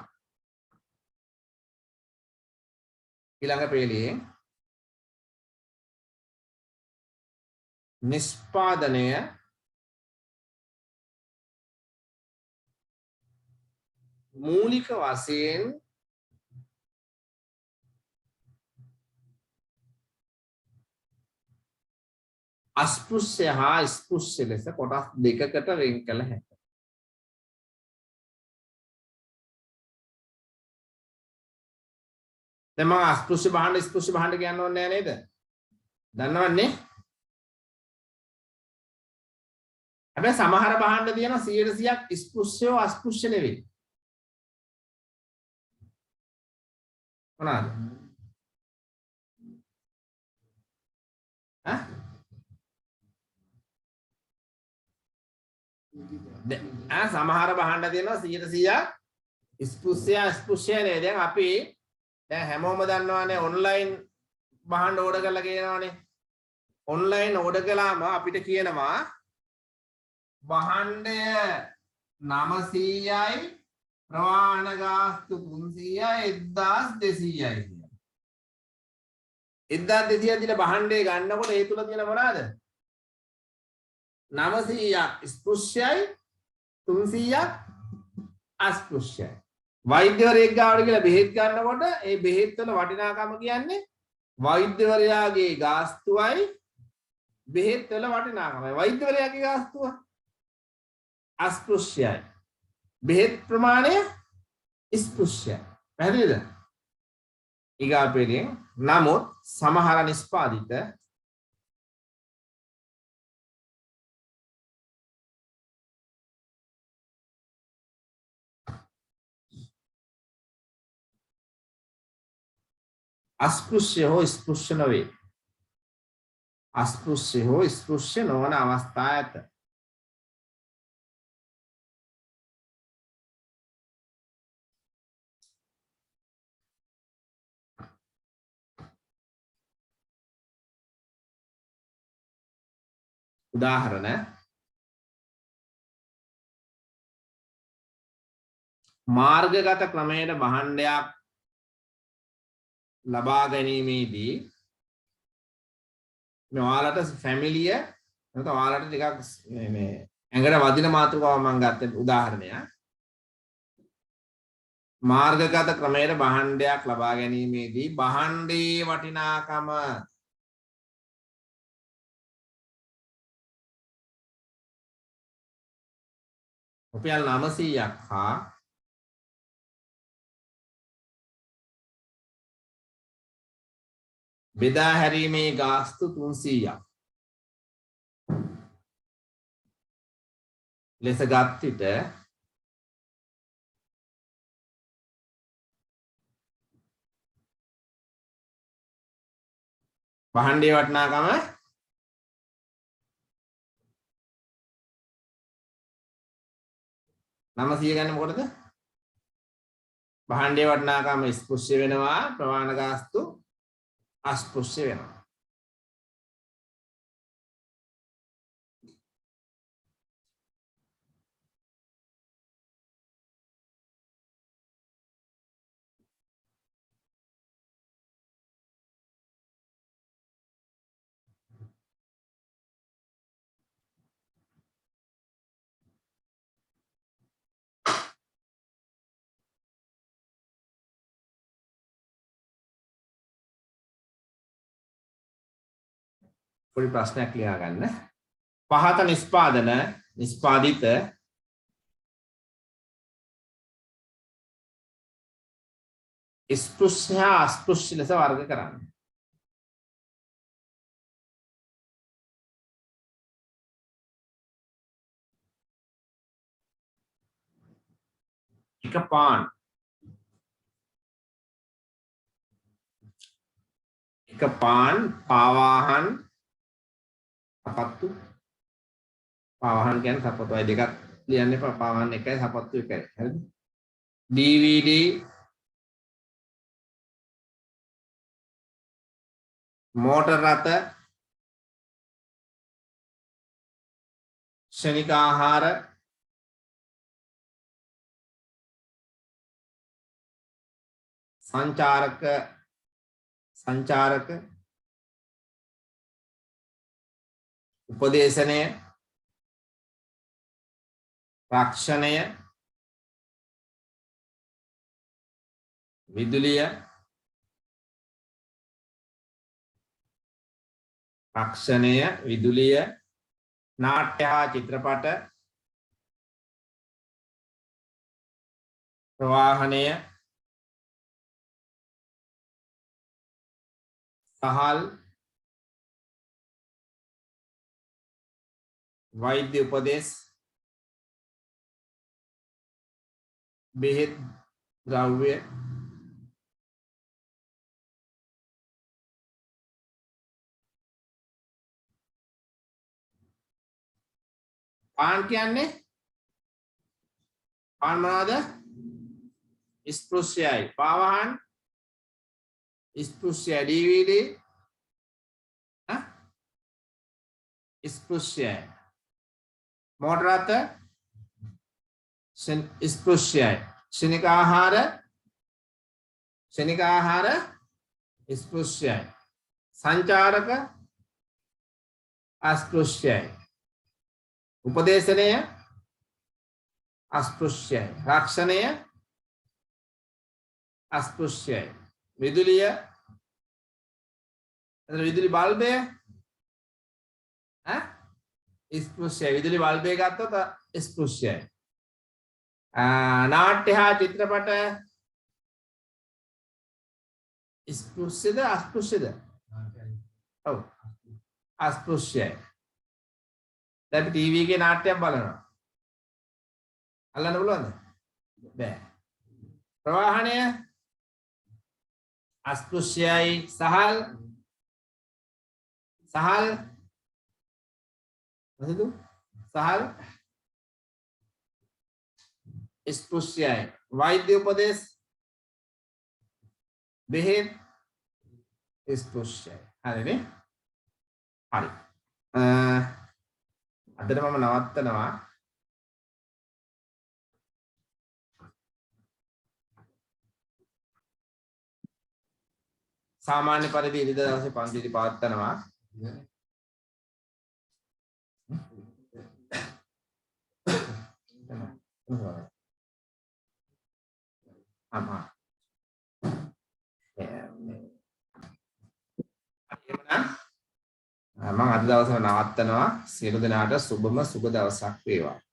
ඊළඟ පේළියේ නිෂ්පාදනය මූලික වශයෙන් අස්පෘශ්‍ය හා ස්පෘශ්‍ය ලෙස කොටස් දෙකකට වෙන් කළ හැකියි. දැන් මම අස්පෘශ්‍ය භාණ්ඩ ස්පෘශ්‍ය භාණ්ඩ කියන්න ඕනේ නෑ නේද? දන්නවන්නේ? හැබැයි සමහර භාණ්ඩ තියෙනවා 100%ක් ස්පෘශ්‍යව අස්පෘශ්‍ය නෙවෙයි. මොනවාද? සමහර භාණ්ඩ තියෙනවා 100% ස්පෘශ්‍ය නේ. දැන් අපි දැන් හැමෝම දන්නවානේ ඔන්ලයින් භාණ්ඩ ඕඩර් කරලා කියනවානේ. ඔන්ලයින් ඕඩර් කළාම අපිට කියනවා භාණ්ඩය 900යි ප්‍රවාහන ගාස්තු 300යි 1200යි කියලා. 1200 දින භාණ්ඩය ගන්නකොට ඒ තුල තියෙන මොනවාද? 900ක් ස්පෘශ්‍යයි 300ක් අස්පෘශ්‍යයි. වෛද්‍යවරයෙක් ගාවට කියලා බෙහෙත් ගන්නකොට ඒ බෙහෙත් වල වටිනාකම කියන්නේ වෛද්‍යවරයාගේ ගාස්තුවයි බෙහෙත් වල වටිනාකමයි. වෛද්‍යවරයාගේ ගාස්තුව අස්පෘශ්‍යයි. බෙහෙත් ප්‍රමාණය ස්පෘශ්‍යයි. පැහැදිලිද? ඊගාපෙලින් නමුත් සමහර නිෂ්පාදිත අස්පෘශ්‍ය හෝ ස්පෘශ්‍ය නොවේ. අස්පෘශ්‍ය හෝ ස්පෘශ්‍ය නොවන අවස්ථා ඇත. උදාහරණ මාර්ගගත ක්‍රමයට භාණ්ඩයක් ලබා ගැනීමේදී මේ ඔයාලට ෆැමිලිය නැත්නම් ඔයාලට ටිකක් මේ ඇඟට වදින මාතෘකාවක් මම ගත්ත උදාහරණයක්. මාර්ගගත ක්‍රමයට භාණ්ඩයක් ලබා ගැනීමේදී භාණ්ඩයේ වටිනාකම රුපියල් 900ක් හා බෙදා හැරීමේ ගාස්තු 300ක් ලෙස ගත් විට භාණ්ඩයේ වටිනාකම නමසිය ගන්න මොකටද? භාණ්ඩයේ වටිනාකම ස්පෘශ්‍ය වෙනවා, ප්‍රවාහන ගාස්තු අස්පෘශ්‍ය වෙනවා. පොඩි ප්‍රශ්නයක් ලියා ගන්න. පහත නිෂ්පාදිත ස්පෘශ්‍ය හා අස්පෘශ්‍ය ලෙස වර්ග කරන්න. එක පාන් පාවාහන් සපත්තු පාවාහන් කියන්නේ සපත්තුයි දෙකක් ලියන්න එපා. පාවාහන් එකයි සපත්තු එකයි. හරිද? DVD මෝටර් රථ ක්ෂණික ආහාර සංචාරක උපදේශනය රක්ෂණය විදුලිය රක්ෂණය විදුලිය නාට්‍ය හා චිත්‍රපට ප්‍රවාහනය සහල් වෛද්‍ය උපදෙස් බෙහෙත් ද්‍රව්‍ය පාන් කියන්නේ පාන් මොනවාද ස්පෘශ්‍යයි පාවහන් ස්පෘශ්‍යයි DVD ස්පෘශ්‍යයි මෝටර රථ ස්පෘශ්‍යයි ශනික ආහාර ස්පෘශ්‍යයි සංචාරක අස්පෘශ්‍යයි උපදේශනය අස්පෘශ්‍යයි රක්ෂණය අස්පෘශ්‍යයි විදුලිය විදුලි බල්බය ස්පෘශ්‍යයි විදුලි බල්බය ගත්තොත් ස්පෘශ්‍යයි නාට්‍ය හා චිත්‍රපට ස්පෘශ්‍යද අස්පෘශ්‍යද ඔව් අස්පෘශ්‍යයි දැන් අපි ටීවී එකේ නාට්‍යයක් බලනවා අල්ලන්න පුළුවන්ද බෑ ප්‍රවාහනය අස්පෘශ්‍යයි සහල් මොකද සහල් ස්පෘශ්‍යයි වෛද්‍ය උපදෙස් බෙහෙත් ස්පෘශ්‍යයි හරිනේ හරි අදට මම නවත්තනවා සාමාන්‍ය පරිදි ඉරිදා දවසේ පන්තිදී පවත්වනවා මම අද දවසේ නවත්තනවා සියලු දෙනාට සුබම සුබ දවසක් වේවා